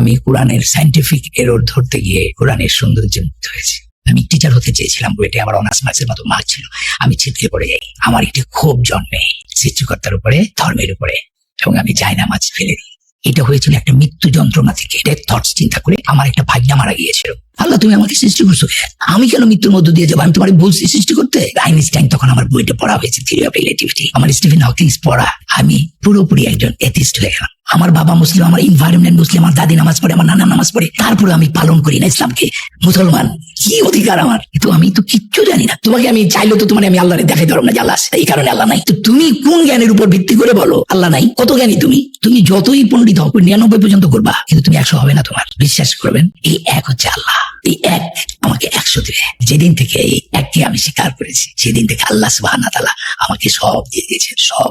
আমি কোরআনের scientific error ধরতে গিয়ে কোরআনের সৌন্দর্যে মুগ্ধ হয়েছি। আমি টিচার হতে চেয়েছিলাম, বইটা আমার অনার্স মার্কসের মতো মার্ক ছিল। আমি ছিটকে পড়ে যাই। আমার একটি ক্ষোভ জন্মে সৃষ্টিকর্তার উপরে, ধর্মের উপরে, এবং আমি জায়নামাজ ফেলে দিই। এটা হয়েছিল একটা মৃত্যু যন্ত্রণা থেকে, ডেথ থটস চিন্তা করে। আমার একটা ভাগ্না মারা গিয়েছিল। আল্লাহ, তুমি আমাকে সৃষ্টি করছো, আমি কেন মৃত্যুর মধ্য দিয়ে যাবো? আমি তোমার বলছি সৃষ্টি করতে। আইনস্টাইন তখন আমার বইটা পড়া হয়েছে, থিওরি অফ রিলেটিভিটি, আমার স্টিফেন হকিংস পড়া। আমি পুরোপুরি একজন এথিস্ট হয়ে গেলাম। আমার বাবা মুসলিম, আমার এনভায়রনমেন্ট মুসলিম, আমার দাদি নামাজ পড়ে, আমার নানা নামাজ পড়ে, তারপরে আমি পালন করি না ইসলামকে। মুসলমান, কি অধিকার আমার? কিন্তু আমি তো কিচ্ছু জানি না। তোমাকে আমি চাইলে তো তোমার আমি আল্লাহরে দেখাই ধরো না যে আল্লাহ আছে, এই কারণে আল্লাহ নাই। তো তুমি কোন জ্ঞানের উপর ভিত্তি করে বলো আল্লাহ নাই? কত জ্ঞানী তুমি? তুমি যতই পণ্ডিত হও, 99 পর্যন্ত করবা, কিন্তু তুমি 100 হবে না। তোমার বিশ্বাস করবেন, এই এক হচ্ছে আল্লাহ। এই এক আমাকে 100 দেবে। যেদিন থেকে এই এককে আমি স্বীকার করেছি, সেদিন থেকে আল্লাহ সুবহানাহু ওয়া তাআলা আমাকে সব দিয়ে দিয়েছেন। সব,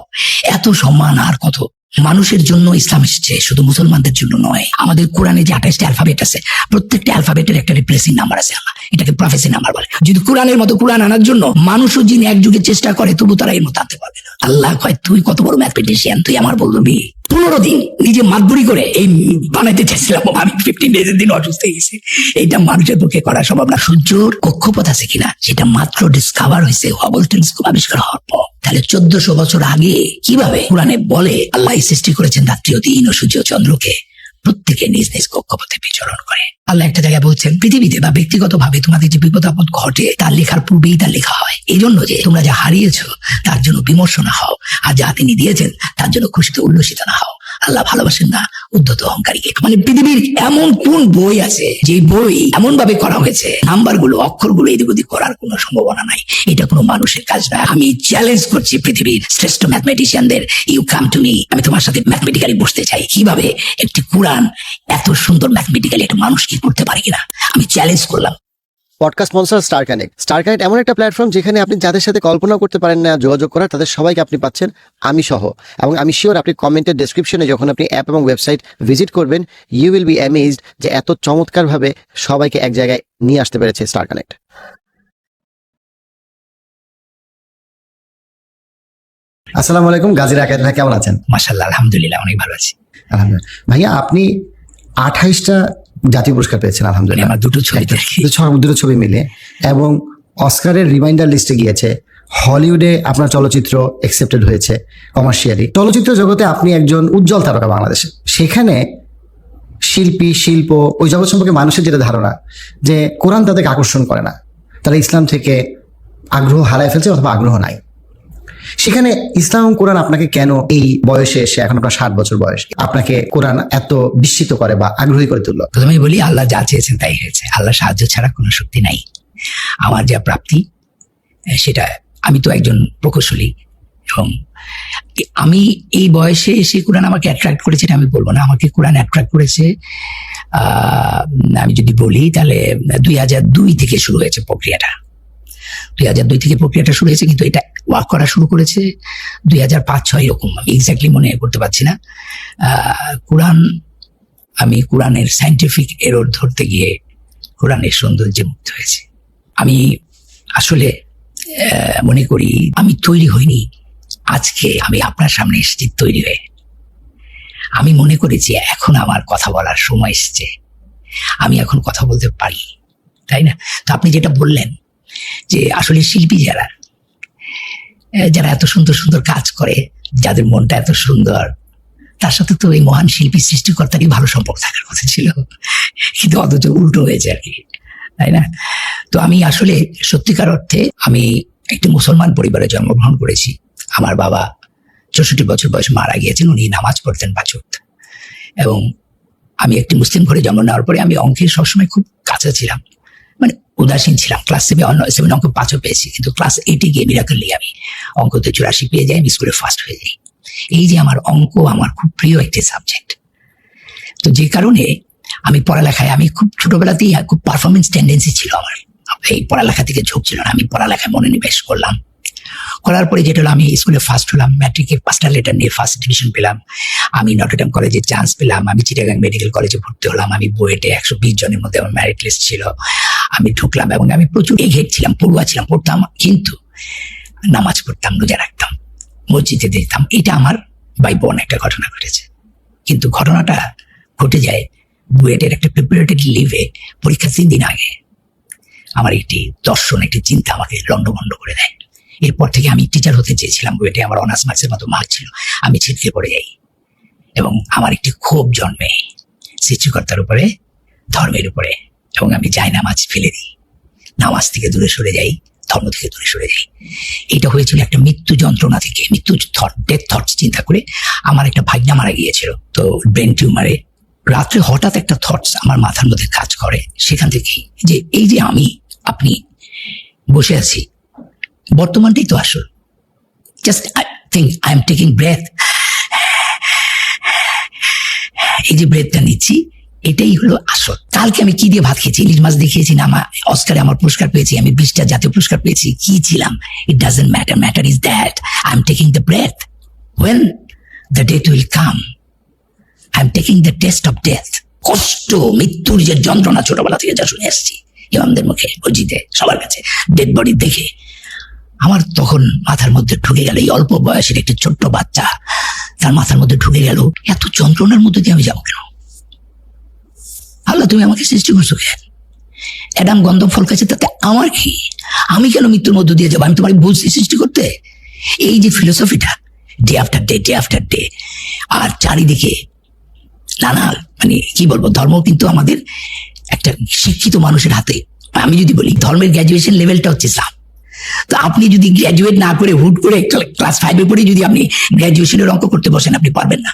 এত সম্মান আর কত। মানুষের জন্য ইসলাম এসেছে, শুধু মুসলমানদের জন্য নয়। আমাদের কোরআনে যে 28টা অ্যালফাবেট আছে, প্রত্যেকটা অ্যালফাবেটের একটা রিপ্লেসিং নাম্বার আছে। আল্লাহ এটাকে প্রফেসি নাম্বার বলে। যদি কোরআনের মতো কোরআন আনার জন্য মানুষও যিনি এক যুগে চেষ্টা করে, তবু তারা এর মতো আনতে পারবে না। আল্লাহ কয়, তুই কত বড় ম্যাথমেটিশিয়ান, তুই আমার বলবি? 15 দিন নিজে মাতবুরি করে এই বানাইতে চাইছিলাম। আমি 15 ডেজের দিন অসুস্থ হয়ে গেছি। এইটা মানুষের পক্ষে করা সম্ভব না। সূর্যর কক্ষপথ আছে কিনা সেটা মাত্র ডিসকভার হয়েছে হাবল টেলিস্কোপ আবিষ্কার হওয়ার পর। তাহলে 1400 বছর আগে কিভাবে কোরআনে বলে আল্লাহ সৃষ্টি করেছেন রাত্রি ও দিন ও সূর্য চন্দ্রকে, প্রত্যেকে নিজ নিজ কক্ষপথে বিচরণ করে। আল্লাহ একটা জায়গায় বলছেন, পৃথিবীতে বা ব্যক্তিগত ভাবে তোমাদের যে বিপদ আপদ ঘটে, তার লেখার পূর্বেই তার লেখা হয়। এই জন্য যে তোমরা যা হারিয়েছো তার জন্য বিমর্ষ না হও, আর যা তিনি দিয়েছেন তার জন্য খুশিতে উল্লসিত না হও। আল্লাহ ভালোবাসেন না উদ্ধত অহংকারীকে। মানে পৃথিবীর এমন কোন বই আছে যে বই এমন ভাবে করা হয়েছে, নাম্বারগুলো, অক্ষরগুলো এদিক ওদিক করার কোনো সম্ভাবনা নাই। এটা কোনো মানুষের কাজ না। আমি চ্যালেঞ্জ করছি পৃথিবীর শ্রেষ্ঠ ম্যাথমেটিশিয়ানদের, ইউ কাম টু মি। আমি তোমার সাথে ম্যাথমেটিক্যালি বসতে চাই। কিভাবে একটি কোরআন এত সুন্দর ম্যাথমেটিক্যালি একটা মানুষ কি করতে পারে কিনা, আমি চ্যালেঞ্জ করলাম। Podcast sponsor star connect. Star connect এমন একটা প্ল্যাটফর্ম যেখানে আপনি যাদের সাথে কল্পনা করতে পারেন না যোগাযোগ করার, তাদের সবাইকে আপনি পাচ্ছেন, আমি সহ। এবং আমি শিওর আপনি কমেন্টের ডেসক্রিপশনে যখন আপনি অ্যাপ এবং ওয়েবসাইট ভিজিট করবেন, ইউ উইল বি অ্যামেজড যে এত চমৎকারভাবে সবাইকে এক জায়গায় নিয়ে আসতে পেরেছে স্টার কানেক্ট। আসসালামু আলাইকুম, গাজী রাকায়েত ভাই, কেমন আছেন? মাশাআল্লাহ, আলহামদুলিল্লাহ, অনেক ভালো আছি। আলহামদুলিল্লাহ। ভাইয়া, আপনি 28টা জাতীয় পুরস্কার পেয়েছেন, আলহামদুলিল্লাহ। আমার দুটো ছবি মিলে, এবং অস্কারের রিমাইন্ডার লিস্টে গিয়েছে। হলিউডে আপনার চলচ্চিত্র অ্যাকসেপ্টেড হয়েছে কমার্শিয়ালি। চলচ্চিত্র জগতে আপনি একজন উজ্জ্বল তারকা বাংলাদেশে। সেখানে শিল্পী, শিল্প, ওই জগৎ সম্পর্কে মানুষের যেটা ধারণা যে কোরআন তাদেরকে আকর্ষণ করে না, তারা ইসলাম থেকে আগ্রহ হারায় ফেলছে অথবা আগ্রহ নাই। সেখানে ইসলাম কোরআন আপনাকে কেন এই বয়সে এসে, এখন আপনার 60 বছর বয়স, আপনাকে কোরআন এত বিস্মিত করে বা আগ্রহী করে তুললো? প্রথমে বলি, আল্লাহ যা চেয়েছেন তাই হয়েছে। আল্লাহ সাহায্য ছাড়া কোনো শক্তি নাই। আমার যা প্রাপ্তি সেটা, আমি তো একজন প্রকৌশলী, এবং আমি এই বয়সে এসে কোরআন আমাকে অ্যাট্রাক্ট করেছে এটা আমি বলবো না। আমাকে কোরআন অ্যাট্রাক্ট করেছে, আমি যদি বলি তাহলে 2002 থেকে শুরু হয়েছে প্রক্রিয়াটা। 2002 থেকে প্রক্রিয়াটা শুরু হয়েছে, কিন্তু এটা ওয়ার্ক করা শুরু করেছে 2005-06 এরকম, আমি এক্স্যাক্টলি মনে করতে পারছি না। আমি কোরআনের সায়েন্টিফিক এরর ধরতে গিয়ে কোরআনের সৌন্দর্যে মুগ্ধ হয়েছে। আমি আসলে মনে করি আমি তৈরি হইনি, আজকে আমি আপনার সামনে এসেছি তৈরি হয়ে। আমি মনে করেছি এখন আমার কথা বলার সময় এসেছে, আমি এখন কথা বলতে পারি, তাই না? তো আপনি যেটা বললেন যে আসলে শিল্পী যারা এত সুন্দর সুন্দর কাজ করে, যাদের মনটা এত সুন্দর, তার সাথে তো এই মহান শিল্পী সৃষ্টিকর্তারই ভালো সম্পর্ক থাকার কথা ছিল, কিন্তু অথচ উল্টো হয়েছে আর কি, তাই না? তো আমি আসলে সত্যিকার অর্থে আমি একটি মুসলমান পরিবারে জন্মগ্রহণ করেছি। আমার বাবা 64 বছর বয়সে মারা গিয়েছেন। উনি নামাজ পড়তেন 5 ওয়াক্ত, এবং আমি একটি মুসলিম ঘরে জন্ম নেওয়ার পরে আমি অঙ্কের সবসময় খুব কাছে ছিলাম, মানে উদাসীন ছিলাম। ক্লাস 7 অঙ্ক 5ও পেয়েছি, কিন্তু ক্লাস 8-এ গিয়ে মিরাকলি আমি অঙ্কতে 84 পেয়ে যাই, আমি স্কুলে ফার্স্ট হয়ে যাই। এই যে আমার অঙ্ক আমার খুব প্রিয় একটি সাবজেক্ট, তো যে কারণে আমি পড়ালেখায়, আমি খুব ছোটবেলাতেই খুব পারফরমেন্স টেন্ডেন্সি ছিল আমার, এই পড়ালেখা থেকে ঝোঁক ছিল না। আমি পড়ালেখায় মনোনিবেশ করলাম, করার পরে যেটা হলো আমি স্কুলে ফার্স্ট হলাম, ম্যাট্রিকে 5টা লেটার নিয়ে ফার্স্ট ডিভিশন পেলাম, আমি নটরডেম কলেজে চান্স পেলাম, আমি চিটাগাং মেডিকেল কলেজে ভর্তি হলাম, আমি বুয়েটে 120 জনের মধ্যে আমার মেরিট লিস্ট ছিল, আমি ঢুকলাম, এবং আমি প্রচুর এঘেট ছিলাম, পড়ুয়া ছিলাম, পড়তাম, কিন্তু নামাজ পড়তাম, রোজা রাখতাম, মসজিদে দিতাম। এটা আমার বাই বোন একটা ঘটনা ঘটেছে, কিন্তু ঘটনাটা ঘটে যায় বুয়েটের একটা প্রিপারেটরি লিভে পরীক্ষা 3 দিন আগে আমার একটি দর্শন, একটি চিন্তা আমাকে লন্ডভন্ড করে দেয়। এরপর থেকে আমি টিচার হতে চেয়েছিলাম, বুয়েটে আমার অনার্স মার্কসের মতো মার্ক ছিল। আমি ছিটকে পড়ে যাই এবং আমার একটি ক্ষোভ জন্মে সৃষ্টিকর্তার উপরে, ধর্মের উপরে, এবং আমি যাই নামাজ ফেলে দিই, নামাজ থেকে দূরে সরে যাই, ধর্ম থেকে দূরে সরে যাই। এটা হয়েছিল একটা মৃত্যু যন্ত্রণা থেকে, মৃত্যু ডেথ থটস চিন্তা করে। আমার একটা ভাগ্না মারা গিয়েছিল, তো ব্রেন টিউমারে। রাত্রে হঠাৎ একটা থটস আমার মাথার মধ্যে কাজ করে, সেখান থেকেই যে এই যে আপনি বসে আছি, বর্তমানটাই তো আসল। Just think I am taking breath, এই যে ব্রেথটা নিচ্ছি এটাই হলো আসল। কালকে আমি কি দিয়ে ভাত খেয়েছি? ইলিশ মাছ দিয়ে খেয়েছি না? অস্কারে আমার পুরস্কার পেয়েছি, আমি 20টা জাতীয় পুরস্কার পেয়েছি, কি ছিলাম? It doesn't matter, matter is that I am taking the breath. When the death will come, I am taking the taste of death. কষ্ট, মৃত্যুর যে যন্ত্রণা ছোটবেলা থেকে যা শুনে এসেছি ইমামদের মুখে, মসজিদে, সবার কাছে, ডেড বডি দেখে আমার তখন মাথার মধ্যে ঢুকে গেল, এই অল্প বয়সের একটি ছোট্ট বাচ্চা, তার মাথার মধ্যে ঢুকে গেল এত যন্ত্রণার মধ্যে দিয়ে আমি যাবো কেন? আল্লাহ, তুমি আমাকে সৃষ্টি করছো কেন? অ্যাডাম গন্ধ ফল খাচ্ছে, তাতে আমার কি? আমি কেন মৃত্যুর মধ্য দিয়ে যাবো? আমি তোমাকে বলছি সৃষ্টি করতে। এই যে ফিলোসফিটা, day after day, day after day, আর চারিদিকে নানা, মানে কি বলবো, ধর্ম কিন্তু আমাদের একটা শিক্ষিত মানুষের হাতে। আমি যদি বলি ধর্মের গ্র্যাজুয়েশন লেভেলটা হচ্ছে ইসলাম, তো আপনি যদি গ্র্যাজুয়েট না করে হুট করে ক্লাস 5-এ পড়ে যদি আপনি গ্র্যাজুয়েশনের অঙ্ক করতে বসেন, আপনি পারবেন না।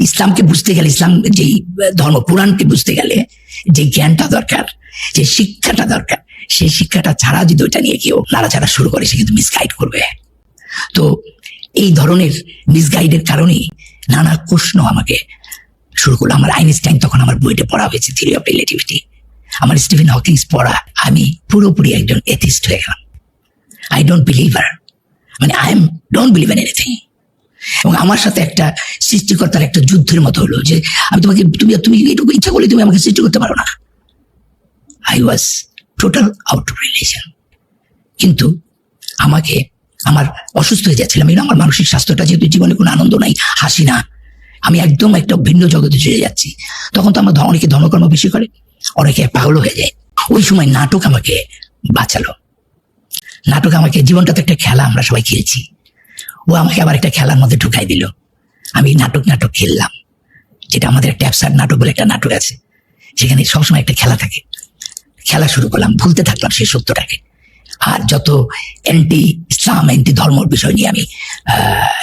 ইসলামকে বুঝতে গেলে, ইসলাম যেই ধর্ম, কোরআনকে বুঝতে গেলে যে জ্ঞানটা দরকার, যে শিক্ষাটা দরকার, সেই শিক্ষাটা ছাড়া যদি ওইটা নিয়ে কেউ নাড়াচাড়া শুরু করে, সে কিন্তু মিসগাইড করবে। তো এই ধরনের মিসগাইডের কারণেই নানা প্রশ্ন আমাকে শুরু করলো। আমার আইনস্টাইন তখন আমার বইটা পড়া হয়েছে, থিওরি অফ রিলেটিভিটি, আমার স্টিফেন হকিংস পড়া, আমি পুরোপুরি একজন এথিস্ট হয়ে গেলাম। আই ডোন্ট বিলিভার, মানে I am don't believe in anything. এবং আমার সাথে একটা সৃষ্টিকর্তার একটা যুদ্ধের মতো হলো যে আমি তোমাকে, তুমি এটুকু ইচ্ছা করলে তুমি আমাকে সৃষ্টি করতে পারো না। I was total out of relation. কিন্তু আমাকে, আমার অসুস্থ হয়ে যাচ্ছিলাম, আমার মানসিক স্বাস্থ্যটা, যেহেতু জীবনে কোনো আনন্দ নাই, হাসি না, আমি একদম একটা ভিন্ন জগতে চলে যাচ্ছি। তখন তো আমার অনেকে ধর্মকর্ম বেশি করে, অনেকে পাগল হয়ে যায়। ওই সময় নাটক আমাকে বাঁচালো। নাটক আমাকে, জীবনটা তো একটা খেলা, আমরা সবাই খেলছি, ও আমাকে আবার একটা খেলার মধ্যে ঢুকাই দিল। আমি নাটক খেললাম, যেটা আমাদের একটা অ্যাবসার্ড নাটক বলে একটা নাটক আছে, সেখানে সবসময় একটা খেলা থাকে। খেলা শুরু করলাম, ভুলতে থাকলাম সেই সত্যটাকে। আর যত অ্যান্টি ইসলাম, অ্যান্টি ধর্মর বিষয় নিয়ে আমি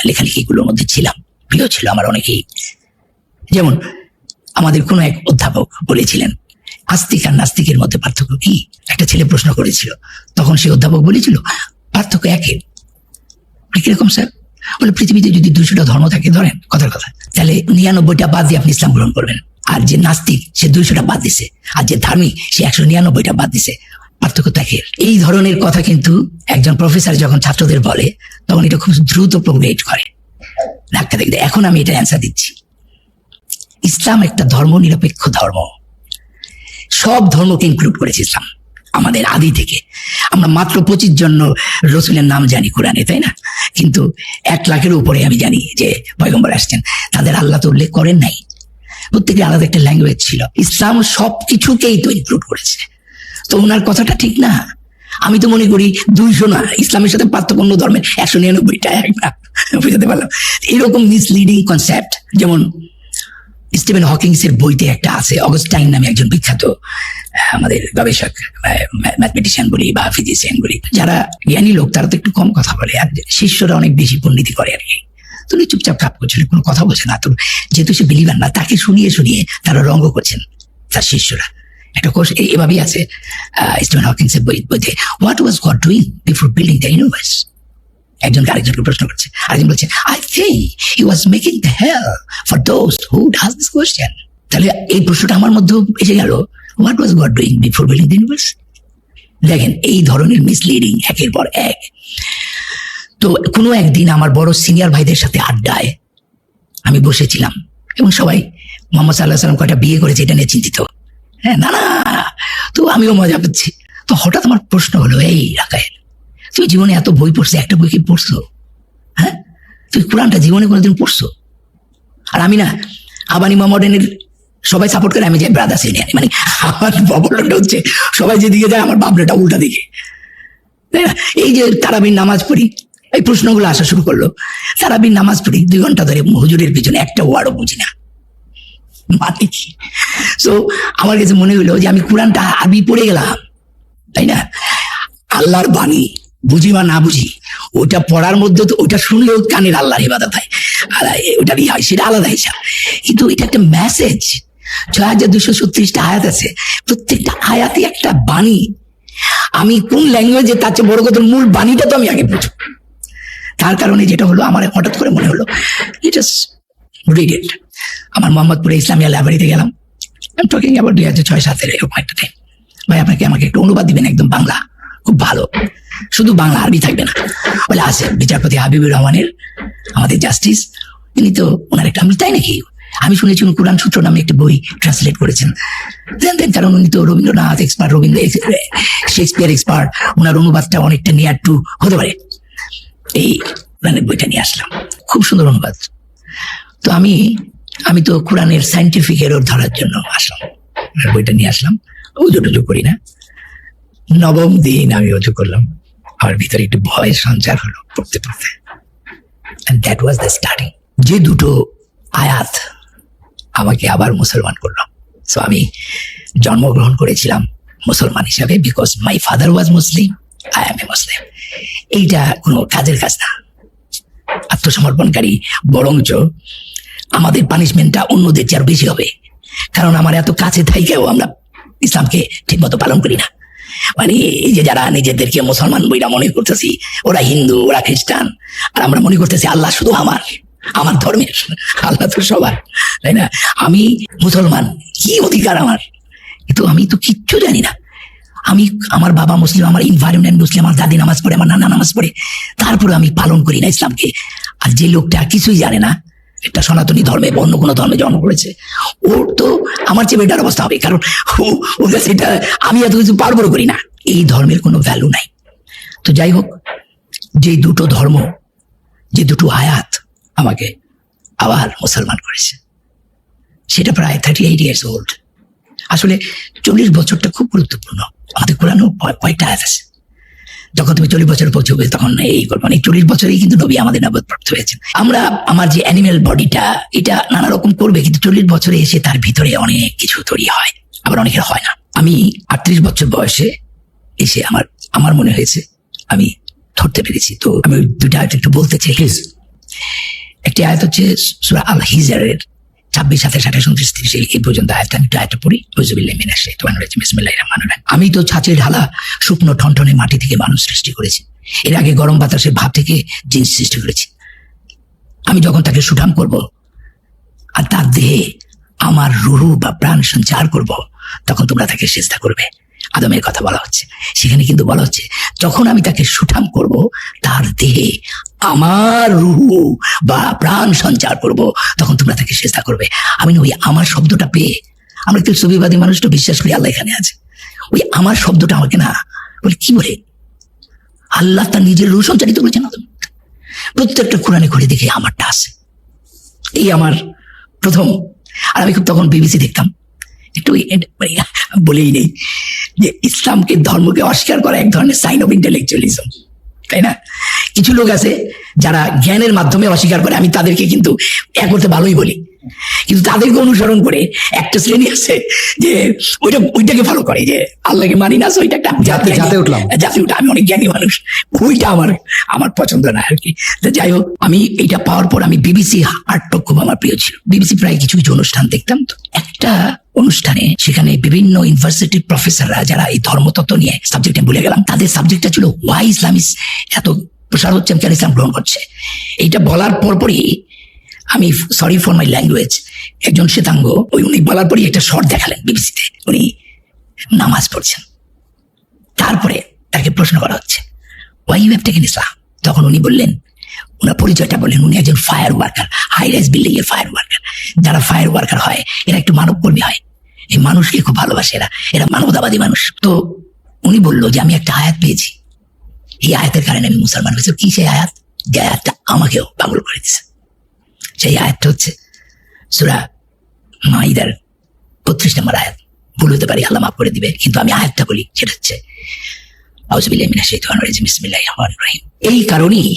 লেখালেখিগুলোর মধ্যে ছিলাম, প্রিয় ছিল আমার অনেকেই। যেমন আমাদের কোনো এক অধ্যাপক বলেছিলেন, আস্তিক আর নাস্তিকের মধ্যে পার্থক্য কি? একটা ছেলে প্রশ্ন করেছিল, তখন সেই অধ্যাপক বলেছিল পার্থক্য একই। কিরকম স্যার? বলে, পৃথিবীতে যদি 200টা ধর্ম থাকে, ধরেন কথার কথা, তাহলে 99টা বাদ দিয়ে আপনি ইসলাম গ্রহণ করবেন। আর যে নাস্তিক, সে 200টা বাদ দিছে, আর যে ধার্মিক, সে 199টা বাদ দিছে। পার্থক্য থাকে। এই ধরনের কথা কিন্তু একজন প্রফেসর যখন ছাত্রদের বলে, তখন এটা খুব দ্রুত প্রোগ্রেট করে, ধাক্কা দেখতে। এখন আমি এটা অ্যান্সার দিচ্ছি। ইসলাম একটা ধর্ম নিরপেক্ষ ধর্ম, সব ধর্মকে ইনক্লুড করেছে ইসলাম। আমাদের আদি থেকে আমরা মাত্র 25 জন রসুলের নাম জানি কোরআনে, তাই না? কিন্তু 1 লাখের উপরে আমি জানি যে পয়গম্বর আসছেন, তাদের আল্লাহ তো উল্লেখ করেন নাই। প্রত্যেকের আলাদা একটা ল্যাঙ্গুয়েজ ছিল। ইসলাম সব কিছুকেই তো ইনক্লুড করেছে। তো ওনার কথাটা ঠিক না? আমি তো মনে করি 200 না, ইসলামের সাথে পার্থক্য অন্য ধর্মের 199টা এক না। বুঝতে পারলাম এরকম মিসলিডিং কনসেপ্ট। যেমন স্টিফেন হকিংস এর বইতে একটা আছে, অগস্টাইন নামে একজন বিখ্যাত আমাদের গবেষক, ম্যাথমেটিশিয়ান বলি বা ফিজিশিয়ান বলি, যারা জ্ঞানী লোক, তারা তো একটু কম কথা বলে, আর শিষ্যরা অনেক বেশি পণ্ডিতি করে আর কি। তো উনি চুপচাপ কাপ করছিল, কোনো কথা বলছে না। তো যেহেতু সে বিলিভার না, তাকে শুনিয়ে তারা রঙ্গ করছেন তার শিষ্যরা। একটা কোর্স এভাবেই আছে স্টিফেন হকিংস এর বইতে, what was God doing before building the universe. একজনকে আরেকজনকে প্রশ্ন করছে, আরেকজন বলছে, I think he was making the hell for those who ask this question. তাহলে এই প্রশ্নটা আমার মধ্যে এসে গেল, what was God doing before building the universe. দেখেন এই ধরনের মিসলিডিং একের পর এক। তো কোনো একদিন আমার বড় সিনিয়র ভাইদের সাথে আড্ডায় আমি বসেছিলাম, এবং সবাই মোহাম্মদ সাল্লাল্লাহু আলাইহি ওয়াসাল্লাম কয়টা বিয়ে করেছে এটা নিয়ে চিন্তিত। হ্যাঁ, না, তো আমিও মজা পাচ্ছি। তো হঠাৎ আমার প্রশ্ন হলো, এই রাকায়েল, তুমি জীবনে এত বই পড়ছো, একটা বই কি পড়ছো? হ্যাঁ, তুমি কোরআনটা জীবনে কোনোদিন পড়ছো? আর আমি না আবানি মোহাম্মদের সবাই সাপোর্ট করে, আমি যাই ব্রাদার্স ইউনিয়ন। মানে আমার প্রবলেমটা হচ্ছে সবাই যেদিকে যায় আমার ভাবনাটা উল্টা দিকে, তাই না? এই যে তারাবির নামাজ পড়ি, এই প্রশ্নগুলো আসা শুরু করলো। তারাবির নামাজ পড়ি 2 ঘন্টা ধরে, হুজুরের পিছনে একটা ওয়ার্ডও বুঝি না মানে কি। সো আমার কাছে মনে হলো যে আমি কোরআনটা আরবি পড়ে গেলাম, তাই না? আল্লাহর বাণী বুঝি বা না বুঝি, ওটা পড়ার মধ্যে তো ওটা শুনলেও কানের আল্লাহর ইবাদত হয়, আর ওটার হয় সেটা আলাদা হিসাব। কিন্তু এটা একটা মেসেজ, 6236টা আয়াত আছে, প্রত্যেকটা আয়াতে একটা বাণী। আমি কোন ল্যাঙ্গুয়েজে, তার চেয়ে বড় কথা মূল বাণীটা তো আমি আগে বুঝবো। তার কারণে যেটা হলো, আমার হঠাৎ করে মনে হলো জাস্ট রিড ইট। আমার মোহাম্মদপুরে ইসলামিয়া লাইব্রেরিতে গেলাম, আমি টকিং অ্যাবাউট 2006-07 এরকম একটা টাইম। ভাই আপনাকে আমাকে একটু অনুবাদ দিবেন একদম বাংলা, খুব ভালো, শুধু বাংলা, আরবি থাকবে না। বলে আছে বিচারপতি হাবিবুর রহমানের, আমাদের জাস্টিস, তিনি তো ওনার একটা, আমি তাই নাকি, আমি শুনেছি উনি কোরআন সূত্র নামে একটা বই ট্রান্সলেট করেছেন। কারণ উনি তো রবীন্দ্রনাথ এক্সপার্ট, শেক্সপিয়ার এক্সপার্ট, ওনার অনুবাদটা অনেকটা নিয়ার টু হতে পারে। এই কোরআনের বইটা নিয়ে আসলাম, খুব সুন্দর অনুবাদ। তো আমি তো কোরআনের সায়েন্টিফিক এরর ধরার জন্য আসলাম, বইটা নিয়ে আসলাম। উজু করি না, 9ম দিন আমি উজু করলাম, আমার ভিতরে একটু ভয় সঞ্চার হলো পড়তে পড়তে। And that was the starting. যে দুটো আয়াত আমাকে আবার মুসলমান করলো। সো আমি জন্মগ্রহণ করেছিলাম মুসলমান হিসাবে, because my father was Muslim, I am a Muslim. এইটা কোনো কাজের কাজ না, আত্মসমর্পণকারী। বরঞ্চ আমাদের পানিশমেন্টটা অন্যদের চেয়ে আরো বেশি হবে, কারণ আমার এত কাছে থাইকেও আমরা ইসলামকে ঠিক মতো পালন করি না। মানে এই যে যারা নিজেদেরকে মুসলমান বইরা মনে করতেছি, ওরা হিন্দু, ওরা খ্রিস্টান, আর আমরা মনে করতেছি আল্লাহ শুধু আমার ধর্মের, আল্লাহ তো সবার, তাই না? আমি মুসলমান, কি অধিকার আমার? কিন্তু আমি তো কিচ্ছু জানি না। আমার বাবা মুসলিম, আমার এনভায়রনমেন্ট মুসলিম, আমার দাদি নামাজ পড়ে, আমার নানা নামাজ পড়ে, তারপরে আমি পালন করি না ইসলামকে। আর যে লোকটা কিছুই জানে না, একটা সনাতনী ধর্মে, অন্য কোনো ধর্মে জন্ম করেছে, ওর তো আমার চেয়ে বেটার অবস্থা হবে, কারণ ওর কাছে এটা, আমি এত কিছু পারবো করি না। এই ধর্মের কোনো ভ্যালু নাই। তো যাই হোক, যে দুটো ধর্ম, যে দুটো আয়াত আমাকে আবার মুসলমান করেছে, সেটা প্রায় 38 years old। আসলে 40 বছরটা খুব গুরুত্বপূর্ণ। আমাদের কোরআনেও কয়েকটা আয়াত আছে, যখন তুমি 40 বছর পৌঁছবে তখন এই করবো। মানে 40 বছরেই কিন্তু নবী আমাদের নবুয়ত হয়েছেন। আমার যে অ্যানিমেল বডিটা, এটা নানা রকম করবে, কিন্তু 40 বছরে এসে তার ভিতরে অনেক কিছু তৈরি হয়, আবার অনেকের হয় না। আমি 38 বছর বয়সে এসে আমার মনে হয়েছে আমি ধরতে পেরেছি। তো আমি ওই দুইটা আয়াত একটু বলতে চাই প্লিজ। একটি আয়াত হচ্ছে সূরা আল হিজরের 26, 27, 28, 29, 30 এই পর্যন্ত আয়াত। আমি আয়াতটা পড়ি। আউযুবিল্লাহি মিনাশ শাইতানির রাজিম, বিসমিল্লাহির রহমানির রহিম। আমি তো ছাঁচে ঢালা শুকনো ঠনঠনে মাটি থেকে মানুষ সৃষ্টি করেছি, এর আগে গরম বাতাসের ভাব থেকে জিন সৃষ্টি করেছি। আমি যখন তাকে সুঠাম করব আর তার দেহে আমার রুহু বা প্রাণ সঞ্চার করব, তখন তোমরা তাকে সিজদা করবে। আদমের কথা বলা হচ্ছে, সেখানে কিন্তু বলা হচ্ছে যখন আমি তাকে সুঠাম করব, তার দেহে আমার রুহু বা প্রাণ সঞ্চার করব, তখন তোমরা তাকে সিজদা করবে। আমি ওই আমার শব্দটা পেয়ে, আমরা একটু সুবিবাদী মানুষটা বিশ্বাস করি আল্লাহ এখানে আছে, ওই আমার শব্দটা আমাকে না বলে, কি বলে আল্লাহ তার নিজের রুহ সঞ্চারিত করেছেন। প্রত্যেকটা কোরআনে করে দেখে আমারটা আছে, এই আমার প্রথম। আর আমি খুব তখন বিবিসি দেখতাম, একটু বলেই নেই যে ইসলামকে, ধর্মকে অস্বীকার করা এক ধরনের সাইন অফ ইন্টেলেকচুয়ালিজম, তাই না? কিছু লোক আছে যারা জ্ঞানের মাধ্যমে অস্বীকার করে, আমি তাদেরকে কিন্তু এক করতে ভালোই বলি, কিন্তু তাদেরকে অনুসরণ করে একটা শ্রেণী আছে যে ওইটাকে ফলো করে, যে আল্লাহকে মানি না, ওইটা একটা জাতি উঠলাম। আমি অনেক জ্ঞানী মানুষ, ওইটা আমার পছন্দ না আর কি। যাই হোক, আমি এইটা পাওয়ার পর আমি বিবিসি আর্টক খুব আমার প্রিয় ছিল। বিবিসি প্রায় কিছু কিছু অনুষ্ঠান দেখতাম। তো একটা অনুষ্ঠানে, সেখানে বিভিন্ন ইউনিভার্সিটির প্রফেসররা যারা এই ধর্মতত্ত্ব নিয়ে সাবজেক্ট, আমি ভুলে গেলাম, তাদের সাবজেক্টটা ছিল ওয়াই ইসলাম ইস এত প্রসার হচ্ছে, কেন ইসলাম গ্রহণ করছে। এইটা বলার পরপরই আমি, সরি ফর মাই ল্যাঙ্গুয়েজ, একজন শ্বেতাঙ্গ উনি বলার পরই একটা শর্ট দেখালেন বিবিসিতে, উনি নামাজ পড়ছেন। তারপরে তাকে প্রশ্ন করা হচ্ছে, why you have taken Islam? তখন উনি বললেন, ওনার পরিচয়টা বললেন, উনি একজন fire worker, high rise building এর ফায়ার ওয়ার্কার। যারা ফায়ার ওয়ার্কার হয় এরা একটু মানব কর্মী হয়, এই মানুষকে খুব ভালোবাসে, এরা মানবতাবাদী মানুষ। তো উনি বললো যে আমি একটা আয়াত পেয়েছি, এই আয়াতের কারণে আমি মুসলমান হয়েছি। কি সেই আয়াত? যে আয়াতটা আমাকেও পাগল করে দিচ্ছে। সেই আয়াতটা হচ্ছে সূরা মাইদার 32 নম্বর আয়াত। ভুল হতে পারি, আল্লাহ মাফ করে দিবে, কিন্তু আমি আয়াতটা বলি, সেটা হচ্ছে আউযুবিল্লাহি মিনাশ শাইতানির রাজিম, বিসমিল্লাহির রহমানির রহিম। এই কারণেই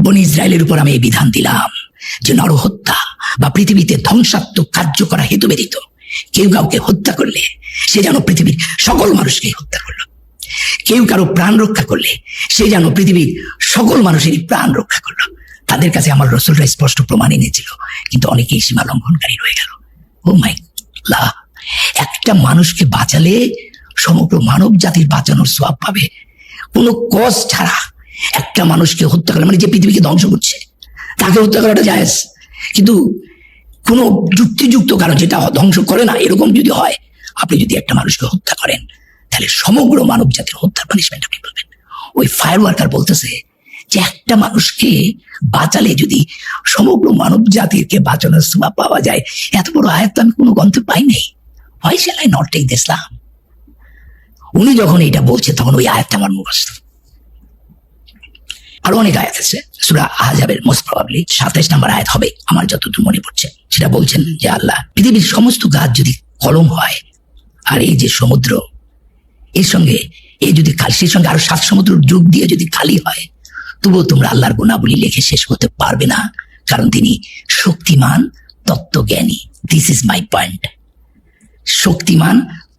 বনি ইসরায়েলের উপর আমি এই বিধান দিলাম যে নরহত্যা বা পৃথিবীতে ধ্বংসাত্মক কার্য করা হেতু ব্যতীত কেউ কাউকে হত্যা করলে সে যেন পৃথিবীর সকল মানুষকে হত্যা করলো। কেউ কারো প্রাণ রক্ষা করলে সে যেন পৃথিবীর সকল মানুষেরই প্রাণ রক্ষা করলো। তাদের কাছে আমার রাসূলরা স্পষ্ট প্রমাণ এনেছিল, কিন্তু অনেকেই সীমা লঙ্ঘনকারী রয়ে গেল। ও মাই আল্লাহ, একটা মানুষকে বাঁচালে সমগ্র মানব জাতির বাঁচানোর সওয়াব পাবে কোনো কষ্ট ছাড়া। একটা মানুষকে হত্যা করলে, মানে যে পৃথিবীকে ধ্বংস করছে তাকে হত্যা করাটা জায়েজ, কিন্তু কোনো যুক্তিযুক্ত কারণ যেটা ধ্বংস করে না, এরকম যদি হয়, আপনি যদি একটা মানুষকে হত্যা করেন তাহলে সমগ্র মানব জাতির হত্যার পানিশমেন্ট আপনি পাবেন। ওই ফায়ার ওয়ার্কার বলতেছে যে একটা মানুষকে বাঁচালে যদি সমগ্র মানব জাতিকে বাঁচানোর সওয়াব পাওয়া যায়, এত বড় আয়াত তো আমি কোনো গ্রন্থে পাই নাই। Why shall I not take this Islam? উনি যখন এটা বলছে তখন ওই আয়াতটা আমার মুখস্থ। আরো অনেক আয়াত আছে, সূরা আহজাবের মোস্ট প্রবাবলি 27 নম্বর আয়াত হবে আমার যতদূর মনে পড়ছে। সেটা বলছেন যে আল্লাহ, পৃথিবীর সমস্ত গাছ যদি কলম হয়, আর এই যে সমুদ্র এর সঙ্গে এই যদি সেই সঙ্গে আরো 7 সমুদ্র যোগ দিয়ে যদি খালি হয়, তবুও তোমরা আল্লাহর গুণাবলী লেখে শেষ করতে পারবে না, কারণ তিনি শক্তিমান তত্ত্বজ্ঞানী। This is my point. শক্তিমান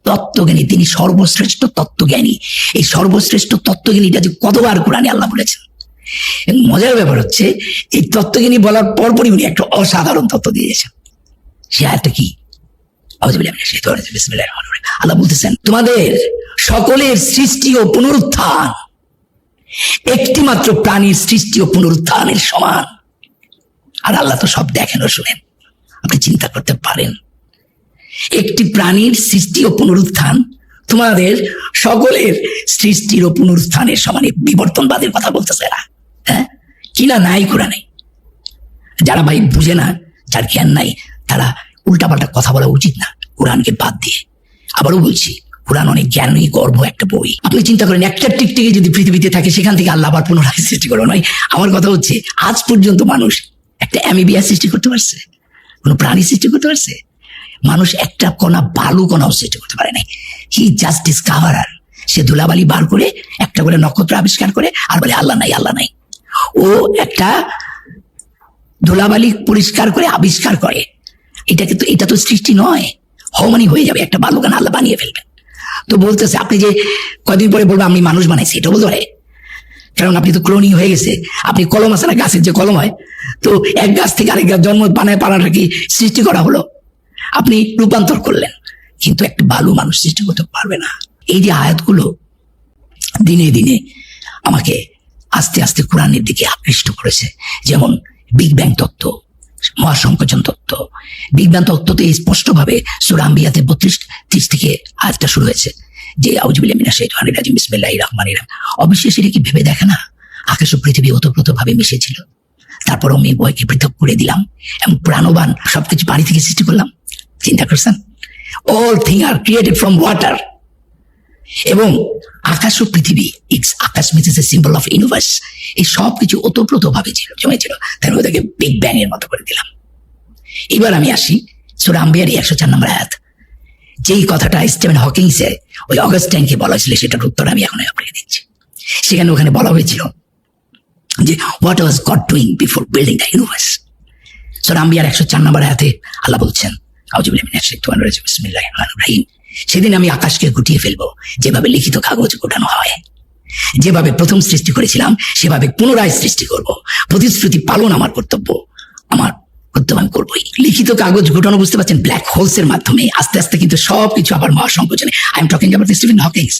তত্ত্বজ্ঞানী, তিনি সর্বশ্রেষ্ঠ তত্ত্বজ্ঞানী। এই সর্বশ্রেষ্ঠ তত্ত্বজ্ঞানীটা যে কতবার কোরআনে আল্লাহ বলেছেন। মজার ব্যাপার হচ্ছে এই তত্ত্বজ্ঞানী বলার পরপরই উনি একটা অসাধারণ তত্ত্ব দিয়েছেন। সে আয়াতটা কি? আল্লাহ বলতেছেন, তোমাদের সকলের সৃষ্টি ও পুনরুত্থান একটি মাত্র প্রাণীর সৃষ্টি ও পুনরুত্থানের সমান। আর আল্লাহ তো সব দেখেন ও শুনেন, আপনি চিন্তা করতে পারেন। একটি প্রাণীর সৃষ্টি ও পুনরুত্থান তোমাদের সকলের সৃষ্টির ও পুনরুত্থানের সমানে। বিবর্তনবাদের কথা বলতেছে এরা, হ্যাঁ কিনা নাই কোরআনে। যারা ভাই বুঝে না, যার জ্ঞান নাই, তারা উল্টাপাল্টা কথা বলা উচিত না কোরআনকে বাদ দিয়ে। আবারও বলছি, কোরআন অনেক জ্ঞানী গর্ভ একটা বই। আপনি চিন্তা করেন, একটা টিকটিকি যদি পৃথিবীতে থাকে, সেখান থেকে আল্লাহ আবার পুনরায় সৃষ্টি করে নয়। আমার কথা হচ্ছে, আজ পর্যন্ত মানুষ একটা অ্যামিবিয়া সৃষ্টি করতে পারছে? কোনো প্রাণী সৃষ্টি করতে পারছে? মানুষ একটা কণা বালু কণাও সৃষ্টি করতে পারে নাই। He just ডিসকভারার। সে ধুলাবালি বার করে একটা করে নক্ষত্র আবিষ্কার করে আর বলে আল্লাহ নাই, আল্লাহ নাই। ও একটা ধুলাবালি পরিষ্কার করে আবিষ্কার করে। এটা তো সৃষ্টি নয়, হমানি হয়ে যাবে। একটা বালু কণা আল্লাহ বানিয়ে ফেলবেন। তো বলতেছে, আপনি যে কদিন পরে বলবেন আমি মানুষ বানাইছি, এটা বলতে পারে? কারণ আপনি তো ক্লোনিং হয়ে গেছে। আপনি কলম আছে না, গাছের যে কলম হয়, তো এক গাছ থেকে আরেক গাছ জন্ম বানায় পানাটা কি সৃষ্টি করা হলো? আপনি রূপান্তর করলেন, কিন্তু একটা বালু মানুষ সৃষ্টি করতে পারবে না। এই যে আয়াতগুলো দিনে দিনে আমাকে আস্তে আস্তে কোরআনের দিকে আকৃষ্ট করেছে। যেমন বিগ ব্যাং তত্ত্ব, মহাসংকোচন তত্ত্ব। বিগ ব্যাং তত্ত্বতে স্পষ্টভাবে সূরা আম্বিয়াতে 32-30 থেকে আয়াতটা শুরু হয়েছে যে আউযুবিল্লাহি মিনাশ শাইতানির রাজিম, বিসমিল্লাহির রহমানির রহিম। অবিশ্বাসী কি ভেবে দেখে না, আকাশ ও পৃথিবী ওতপ্রোতভাবে মিশেছিল, তারপর আমি উভয়কে পৃথক করে দিলাম এবং প্রাণবান সবকিছু পানি থেকে সৃষ্টি করলাম। চিন্তা করছেন? All thing are created from water. এবং আকাশ ও পৃথিবী, আকাশ means a symbol of universe, এই সব কিছু ওতপ্রোতভাবে ছিল, জমেছিল। তাই ওদেরকে বিগ ব্যাং এর মতো করে দিলাম। এবার আমি আসি সূরা আম্বিয়ার 104 নম্বর আয়াত। যেই কথাটা স্টিফেন হকিংসে ওই অগাস্টাইনকে বলা হয়েছিল, সেটার উত্তর আমি এখন আপনাকে দিচ্ছি। সেখানে ওখানে বলা হয়েছিল যে what was God doing before building the universe. সূরা আম্বিয়ার 104 নম্বর আয়াতে আল্লাহ বলছেন, আউযুবিল্লাহি মিনাশ শাইতানির রাজিম, বিসমিল্লাহির রহমানির রহিম। সেদিন আমি আকাশকে গুটিয়ে ফেলবো, যেভাবে লিখিত কাগজ গোটানো হয়। যেভাবে প্রথম সৃষ্টি করেছিলাম সেভাবে পুনরায় সৃষ্টি করব। প্রতিশ্রুতি পালন আমার কর্তব্য, আমার কর্তব্য আমি করবোই। লিখিত কাগজ গোটানো, বুঝতে পারছেন, ব্ল্যাক হোলস এর মাধ্যমে আস্তে আস্তে কিন্তু সবকিছু আবার মহাসংকোচনে। I am talking about Stephen Hawkings.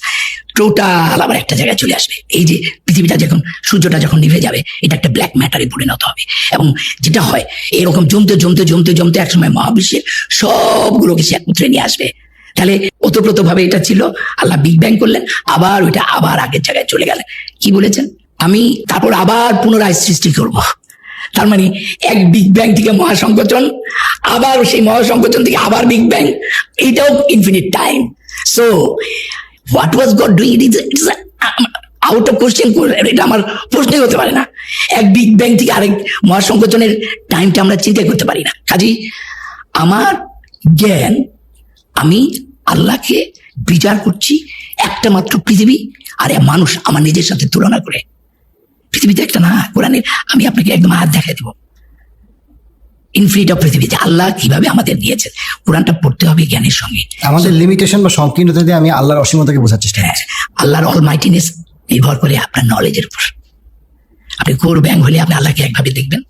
Total আবার একটা জায়গায় চলে আসবে। এই যে পৃথিবীটা যখন, সূর্যটা যখন নিভে যাবে, এটা একটা ব্ল্যাক ম্যাটারে পরিণত হবে। এবং যেটা হয়, এরকম জমতে জমতে জমতে জমতে একসময় মহাবিশ্বের সবগুলোকে সে একত্রে নিয়ে আসবে। তাহলে ওতপ্রোত ভাবে এটা ছিল, আল্লাহ বিগ ব্যাং করলেন, আবার ওইটা আবার আগের জায়গায় চলে গেলেন। কি বলেছেন? আমি তারপর আবার পুনরায় সৃষ্টি করব। তার মানে এক বিগ ব্যাং থেকে মহাসংকোচন, আবার সেই মহাসংকোচন থেকে আবার বিগ ব্যাং, এটাও infinite time. So what was God doing, it is out of question. এটা আমার প্রশ্নই হতে পারে না। এক বিগ ব্যাং থেকে আরেক মহাসংকোচনের টাইমটা আমরা চিন্তা করতে পারি না। কাজেই আমার জ্ঞান, আমি আল্লাহকে বিচার করছি একটা মাত্র পৃথিবী আর এক মানুষ আমার নিজের সাথে তুলনা করে। পৃথিবীতে একটা না, কোরআনের আমি আপনাকে একদম হাত দেখাই দেবো ইনফিনিট অফ পৃথিবী, যে আল্লাহ কিভাবে আমাদের দিয়েছেন। কোরআনটা পড়তে হবে জ্ঞানের সঙ্গে। আমাদের লিমিটেশন বা সংকীর্ণতা দিয়ে আমি আল্লাহর অসীমতাকে বোঝার চেষ্টা করছি। আল্লাহর অলমাইটিনেস নির্ভর করে আপনার নলেজের উপর। আপনি কোর ব্যাং হলে আপনি আল্লাহকে একভাবে দেখবেন,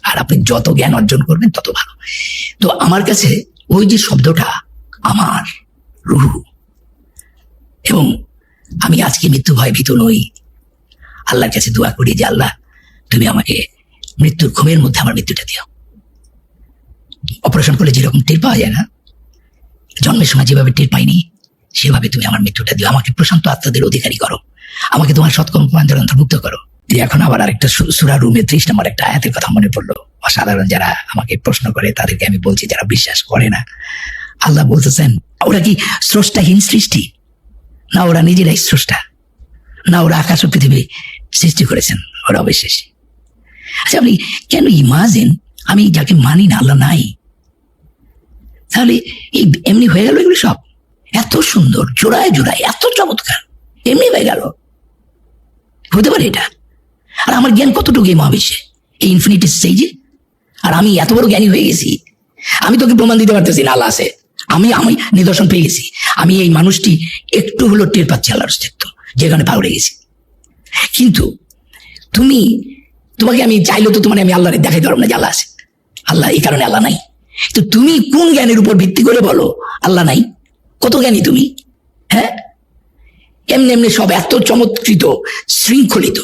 আর আপনি যত জ্ঞান অর্জন করবেন তত ভালো। তো আমার কাছে ওই যে শব্দটা আমার রুহু, এবং আমি আজকে মৃত্যু ভয় ভীত নই। আল্লাহর কাছে দোয়া করি যে আল্লাহ তুমি আমাকে মৃত্যুর ঘুমের মধ্যে আমার মৃত্যুটা দিও। অপারেশন করলে যেরকম টের পাওয়া যায় না, জন্মের সময় যেভাবে টের পাইনি সেভাবে তুমি আমার মৃত্যুটা দিও। আমাকে প্রশান্ত আত্মাদের অধিকারী করো, আমাকে তোমার সৎকর্ম প্রমাণের অন্তর্ভুক্ত করো। এখন আবার আরেকটা সূরা রুমে 30 নম্বর একটা আয়াতের কথা মনে পড়লো। অসাধারণ, যারা আমাকে প্রশ্ন করে তাদেরকে আমি বলছি, যারা বিশ্বাস করে না। আল্লাহ বলতেছেন ওরা কি স্রষ্টাহীন সৃষ্টি? না ওরা নিজেরাই স্রষ্টা? না ওরা আকাশ ও পৃথিবী সৃষ্টি করেছেন? ওরা অবিশ্বাসী। আচ্ছা, আপনি কেন ইমাজিন আমি যাকে মানি না আল্লাহ নাই, তাহলে এই এমনি হয়ে গেল এগুলো সব? এত সুন্দর, জোড়ায় জোড়ায় এত চমৎকার, এমনি হয়ে গেল? হতে পারে এটা? আর আমার জ্ঞান কতটুকু এই মহাবিশ্বে, এই ইনফিনিটি স্টেজে? আর আমি এত বড় জ্ঞানী হয়ে গেছি, আমি তোকে প্রমাণ দিতে পারতেছি না আল্লাহ আছে। আমি নিদর্শন পেয়ে গেছি। আমি এই মানুষটি একটু হলো টের পাচ্ছি আল্লাহর অস্তিত্ব, যেখানে পাউড়ে গেছি। কিন্তু তোমাকে আমি চাইলেও তো তোমার আমি আল্লাহরে দেখাইতে পারবো না যে আল্লাহ আছে। আল্লাহ এই কারণে আল্লাহ নাই। তো তুমি কোন জ্ঞানের উপর ভিত্তি করে বলো আল্লাহ নাই? কত জ্ঞানী তুমি? হ্যাঁ, এমনি এমনি সব এত চমৎকৃত, শৃঙ্খলিত।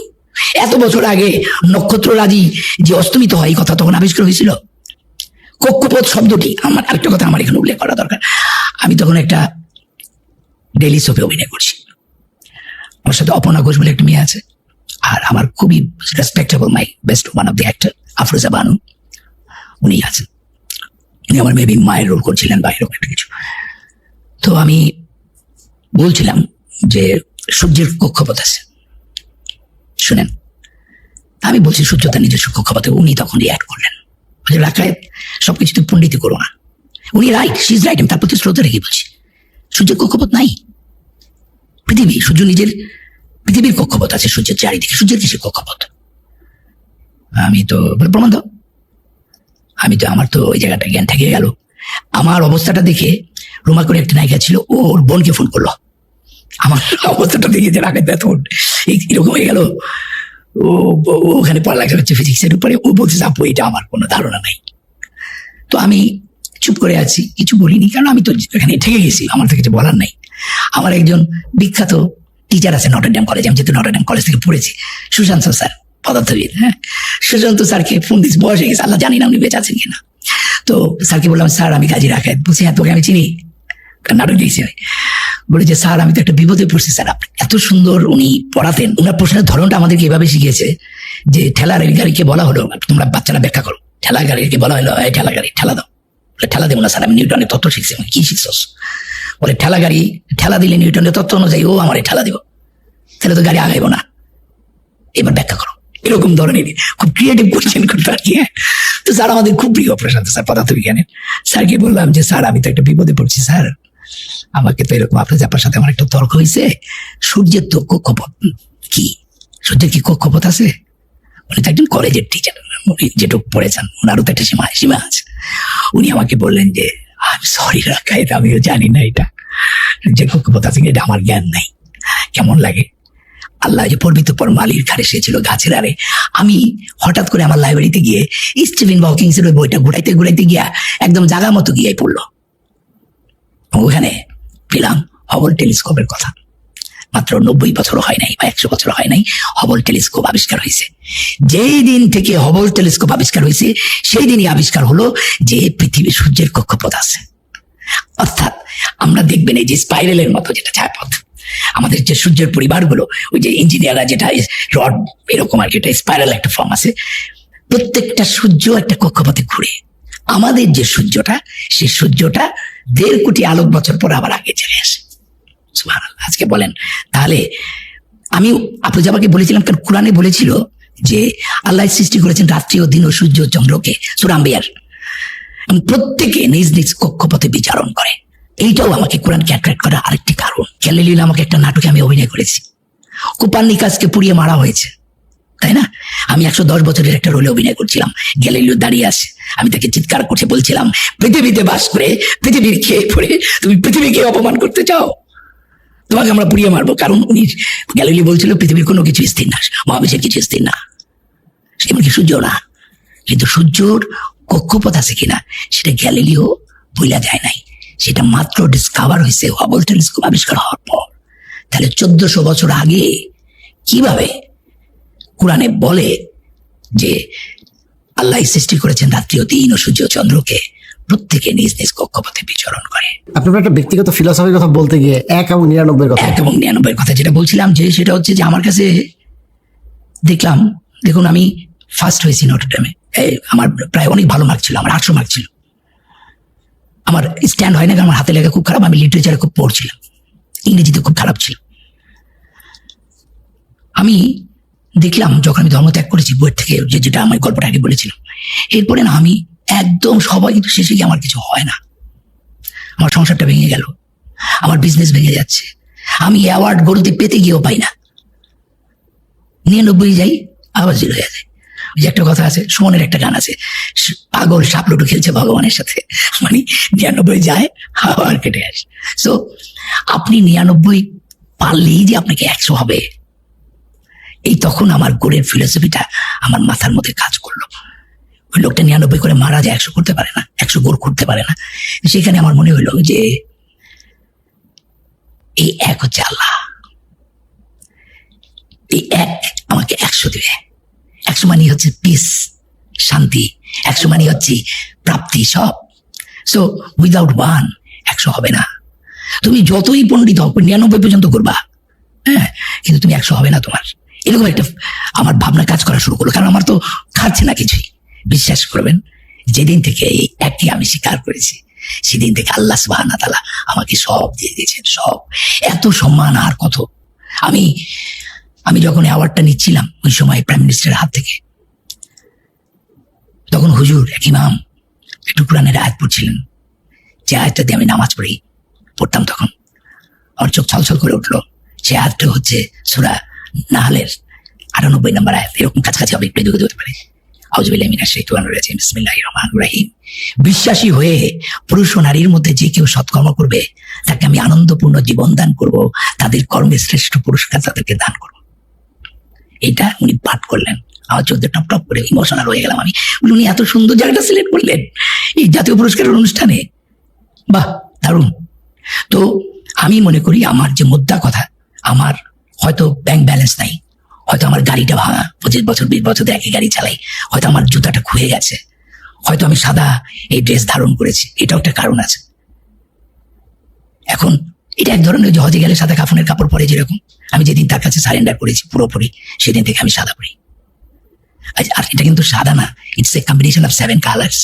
এত বছর আগে নক্ষত্ররাজি যে অস্তমিত হয়, এই কথা তখন আবিষ্কার হয়েছিল। কক্ষপথ শব্দটি, আমার আরেকটা কথা আমার এখানে উল্লেখ করা দরকার। আমি তখন একটা ডেইলি সোপে অভিনয় করছি। আমার সাথে অপর্ণা ঘোষ বলে একটা মেয়ে আছে, আর আমার খুবই respectable, my best one of the actor Afroza Banu, উনি আছেন। উনি আমার মেবি মায়ের রোল করছিলেন বা এরকম একটা কিছু। তো আমি বলছিলাম যে সূর্যের কক্ষপথ আছে, শুনেন। আমি বলছি সূর্য তার নিজস্ব কক্ষপথে। উনি তখন রিঅ্যাক্ট করলেন, রাখায় সবকিছু তুই পণ্ডিতি করো না। উনি রাইট, শি ইজ রাইট, আমি তার প্রতি শ্রদ্ধা রেখে বলছি সূর্যের কক্ষপথ নাই। পৃথিবী, সূর্য নিজের পৃথিবীর কক্ষপথ আছে সূর্যের চারিদিকে। সূর্যের কিসের কক্ষপথ? আমি তো প্রমাণ দাও। আমার তো ওই জায়গাটা জ্ঞান থেকে গেল। আমার অবস্থাটা দেখে রুমা করে একটা নায়িকা ছিল, ওর বোনকে ফোন করলো। আমার অবস্থাটা দেখে যে রাখে তখন এরকম হয়ে গেল। ওখানে পড়ালেখা হচ্ছে ফিজিক্সের উপরে। ও বলছে আপু এটা আমার কোনো ধারণা নাই। তো আমি চুপ করে আছি, কিছু বলিনি, কারণ আমি তো এখানে ঠেকে গেছি, আমার তো কিছু বলার নাই। আমার একজন বিখ্যাত টিচার আছে নটরডেম কলেজে, আমি যেহেতু নটরডেম কলেজ থেকে পড়েছি, সুশান্ত স্যার, পদার্থবিদ। হ্যাঁ, সুশান্ত স্যারকে ফোন দিয়েছি, বয়স হয়ে গেছে, আল্লাহ জানি না উনি বেঁচে আছেন কিনা। তো স্যারকে বললাম, স্যার আমি কাজী রাখাত বলছি। হ্যাঁ, তোকে আমি চিনি, নাটক দিয়েছি। বলে যে স্যার আমি তো একটা বিপদে পড়ছি স্যার। আপনি এত সুন্দর উনি পড়াতেন, ওনার প্রশ্নের ধরনটা আমাদেরকে এভাবে শিখিয়েছে যে ঠেলা গাড়িকে বলা হলো, তোমরা বাচ্চারা ব্যাখ্যা করো, ঠেলা গাড়িকে বলা হলো এই ঠেলা গাড়ি ঠেলা দাও। ঠেলা দেবো না স্যার, আমি নিউটনের তত্ত্ব শিখছি। কি শিখছস? বলে ঠেলা গাড়ি ঠেলা দিলে নিউটনের তত্ত্ব অনুযায়ী ও আমার ঠেলা দিব, তাহলে তো গাড়ি আগাইবো না, এবার ব্যাখ্যা করো। এরকম ধরনের খুব ক্রিয়েটিভ কোশ্চেন করতো আর কি। তো স্যার আমাদের খুব প্রিয় প্রশান্ত স্যার, পদার্থবিজ্ঞানের। স্যারকে বললাম যে স্যার আমি তো একটা বিপদে পড়ছি স্যার, আমাকে তো এরকম আপনার জাপার সাথে আমার একটা তর্ক হয়েছে, সূর্যের তো কক্ষপথ কি, সূর্যের কি কক্ষপথ আছে? উনি তো একজন কলেজের টিচার, উনি যেটুকু পড়েছেন ওনারও তো একটা সীমা আছে। উনি আমাকে বললেন যে সরি রাখায়, আমিও জানি না এটা যে কক্ষপথ আছে, এটা আমার জ্ঞান নাই। কেমন লাগে? আল্লাহ যে পর্বিত পরম আলীর ঘাড়ে সে ছিল গাছের আরে। আমি হঠাৎ করে আমার লাইব্রেরিতে গিয়ে স্টিফেন হকিংস এর বইটা ঘুরাইতে গিয়া একদম জায়গা মতো গিয়ে পড়লো। ওখানে পেলাম হবল টেলিস্কোপের কথা। মাত্র 90 বছর হয় নাই বা 100 বছর হয় নাই, হবল টেলিস্কোপ আবিষ্কার হয়েছে। যেই দিন থেকে হবল টেলিস্কোপ আবিষ্কার হয়েছে সেই দিনই আবিষ্কার হলো যে পৃথিবী সূর্যের কক্ষপথ আছে। অর্থাৎ আমরা দেখবেন এই যে স্পাইরালের মতো যেটা ছায়াপথ, আমাদের যে সূর্যের পরিবারগুলো, ওই যে ইঞ্জিনিয়াররা যেটা রড এরকম আর কি, এটা স্পাইরাল একটা ফর্ম আছে। প্রত্যেকটা সূর্য একটা কক্ষপথে ঘুরে। আমাদের যে সূর্যটা, সেই সূর্যটা 1.5 কোটি আলোক বছর পর আবার আগে চলে আসে। সুবহানাল্লাহ। আজকে বলেন তাহলে, আমি আফরোজাবাকে বলেছিলাম কারণ কোরআনে বলেছিল যে আল্লাহ সৃষ্টি করেছেন রাত্রি ও দিন ও সূর্য চন্দ্রকে, সূরা আম্বিয়ার। প্রত্যেকে নিজ নিজ কক্ষপথে বিচরণ করে। এইটাও আমাকে কোরআনকে অ্যাট্রাক্ট করার আরেকটি কারণ। গ্যালিলিও নামক একটা নাটকে আমি অভিনয় করেছি, কোপার্নিকাসকে পুড়িয়ে মারা হয়েছে, তাই না? আমি 110 বছরের একটা রোলে অভিনয় করছিলাম, গ্যালিলিও দাঁড়িয়ে আছে, আমি তাকে চিৎকার করছে বলছিলাম, পৃথিবীতে বাস করে পৃথিবীর খেয়ে পড়ে তুমি পৃথিবীকে অপমান করতে চাও, তোমাকে আমরা পুড়িয়ে মারবো। কারণ উনি গ্যালিলিও বলছিল পৃথিবীর কোনো কিছু স্থির না, মহাবিশ্বের কিছু স্থির না, এমনকি সূর্য না। কিন্তু সূর্যর কক্ষপথ আছে কিনা সেটা গ্যালিলিও বইলা যায় নাই, সেটা মাত্র ডিসকভার হয়েছে হাবল টেলিস্কোপ আবিষ্কার হওয়ার পর। তাহলে 1400 বছর আগে কিভাবে কোরআনে বলে যে আল্লাহ সৃষ্টি করেছেন রাত্রি ও দিন ও সূর্য চন্দ্রকে, প্রত্যেকে নিজ নিজ কক্ষপথে বিচরণ করে। আপনার একটা ব্যক্তিগত ফিলোসফির কথা বলতে গিয়ে 1 এবং 99 কথা, 1 এবং 99 কথা যেটা বলছিলাম, যে সেটা হচ্ছে যে আমার কাছে দেখুন আমি ফার্স্ট হয়েছি নটরডেমে, আমার প্রায় অনেক ভালো মার্ক ছিল, আমার 800 মার্ক ছিল। আমার স্ট্যান্ড হয় না, কারণ আমার হাতে লেখা খুব খারাপ, আমি লিটারেচারে খুব পড়ছিলাম, ইংরেজিতে খুব খারাপ ছিল। আমি দেখলাম যখন আমি ধর্ম ত্যাগ করেছি বইয়ের থেকে, যেটা আমার গল্পটা আগে বলেছিলাম, এরপরে না আমি একদম সবাই, কিন্তু শেষে গিয়ে আমার কিছু হয় না, আমার সংসারটা ভেঙে গেল, আমার বিজনেস ভেঙে যাচ্ছে, আমি অ্যাওয়ার্ড গরুতে পেতে গিয়েও পাই না, 99 যাই আবার 0 হয়ে যায়। ওই যে একটা কথা আছে, সুমনের একটা গান আছে, পাগল সাপ লুডু খেলছে ভগবানের সাথে, মানে 99 যায় আবার কেটে আসে। সো আপনি 99 পারলেই যে আপনাকে 100 হবে, এই তখন আমার গোলের ফিলোসফিটা আমার মাথার মধ্যে কাজ করলো। ওই লোকটা 99 করে মারা যায়, 100 করতে পারে না, 100 গোল করতে পারে না। সেখানে আমার মনে হইলো যে এই 1 হচ্ছে আল্লাহ, এই 1 আমাকে 100 দিবে। 100 মানে হচ্ছে পিস, শান্তি, 100 মানে হচ্ছে প্রাপ্তি, সব। সো উইদাউট 1 100 হবে না। তুমি যতই পণ্ডিত হোক 99 পর্যন্ত করবা, হ্যাঁ, কিন্তু তুমি 100 হবে না তোমার। এরকম একটা আমার ভাবনা কাজ করা শুরু করলো, কারণ আমার তো খাচ্ছে না কিছুই। বিশ্বাস করবেন, যেদিন থেকে এই একটি আমি স্বীকার করেছি, সেদিন থেকে আল্লাহ সুবহানাহু ওয়া তাআলা আমাকে সব দিয়ে দিয়েছেন, সব। এত সম্মান আর কত। আমি যখন অ্যাওয়ার্ডটা নিচ্ছিলাম ওই সময় প্রাইম মিনিস্টারের হাত থেকে, তখন হুজুর এক ইমাম একটু কোরআনের আয়াত পড়ছিলেন, যে আয়াতটা দিয়ে আমি নামাজ পড়তাম, তখন আমার চোখ ছলছল করে উঠলো। সে আয়াতটা হচ্ছে সূরা নাহলের 98 নম্বর আয়াত, এরকম কাছাকাছি হবে, একটু এদিকে হতে পারে। আউযুবিল্লাহি মিনাশ শাইতানির রাজিম, বিসমিল্লাহির রহমানির রহিম। বিশ্বাসী হয়ে পুরুষ ও নারীর মধ্যে যে কেউ সৎকর্ম করবে, তাকে আমি আনন্দপূর্ণ জীবন দান করব, তাদের কর্মে শ্রেষ্ঠ পুরস্কার তাদেরকে দান করব। এটা উনি পাঠ করলেন, আমার চোখে টপ টপ করে ইমোশনাল হয়ে গেলাম আমি। উনি এত সুন্দর জায়গাটা সিলেক্ট করলেন এই জাতীয় পুরস্কারের অনুষ্ঠানে, বাহ, দারুণ। তো আমি মনে করি আমার যে মুদ্রা কথা, আমার হয়তো ব্যাংক ব্যালেন্স নাই, হয়তো আমার গাড়িটা ভাঙা, 25 বছর 20 বছর একই গাড়ি চালাই, হয়তো আমার জুতাটা খুয়ে গেছে, হয়তো আমি সাদা এই ড্রেস ধারণ করেছি, এটাও একটা কারণ আছে। এখন এটা এক ধরনের, যে হজে গেলে সাদা কাফনের কাপড় পরে, যেরকম আমি যেদিন তার কাছে সারেন্ডার করেছি পুরোপুরি, সেদিন থেকে আমি সাদা পরি। আর এটা কিন্তু সাদা না, it's a combination of 7 colours,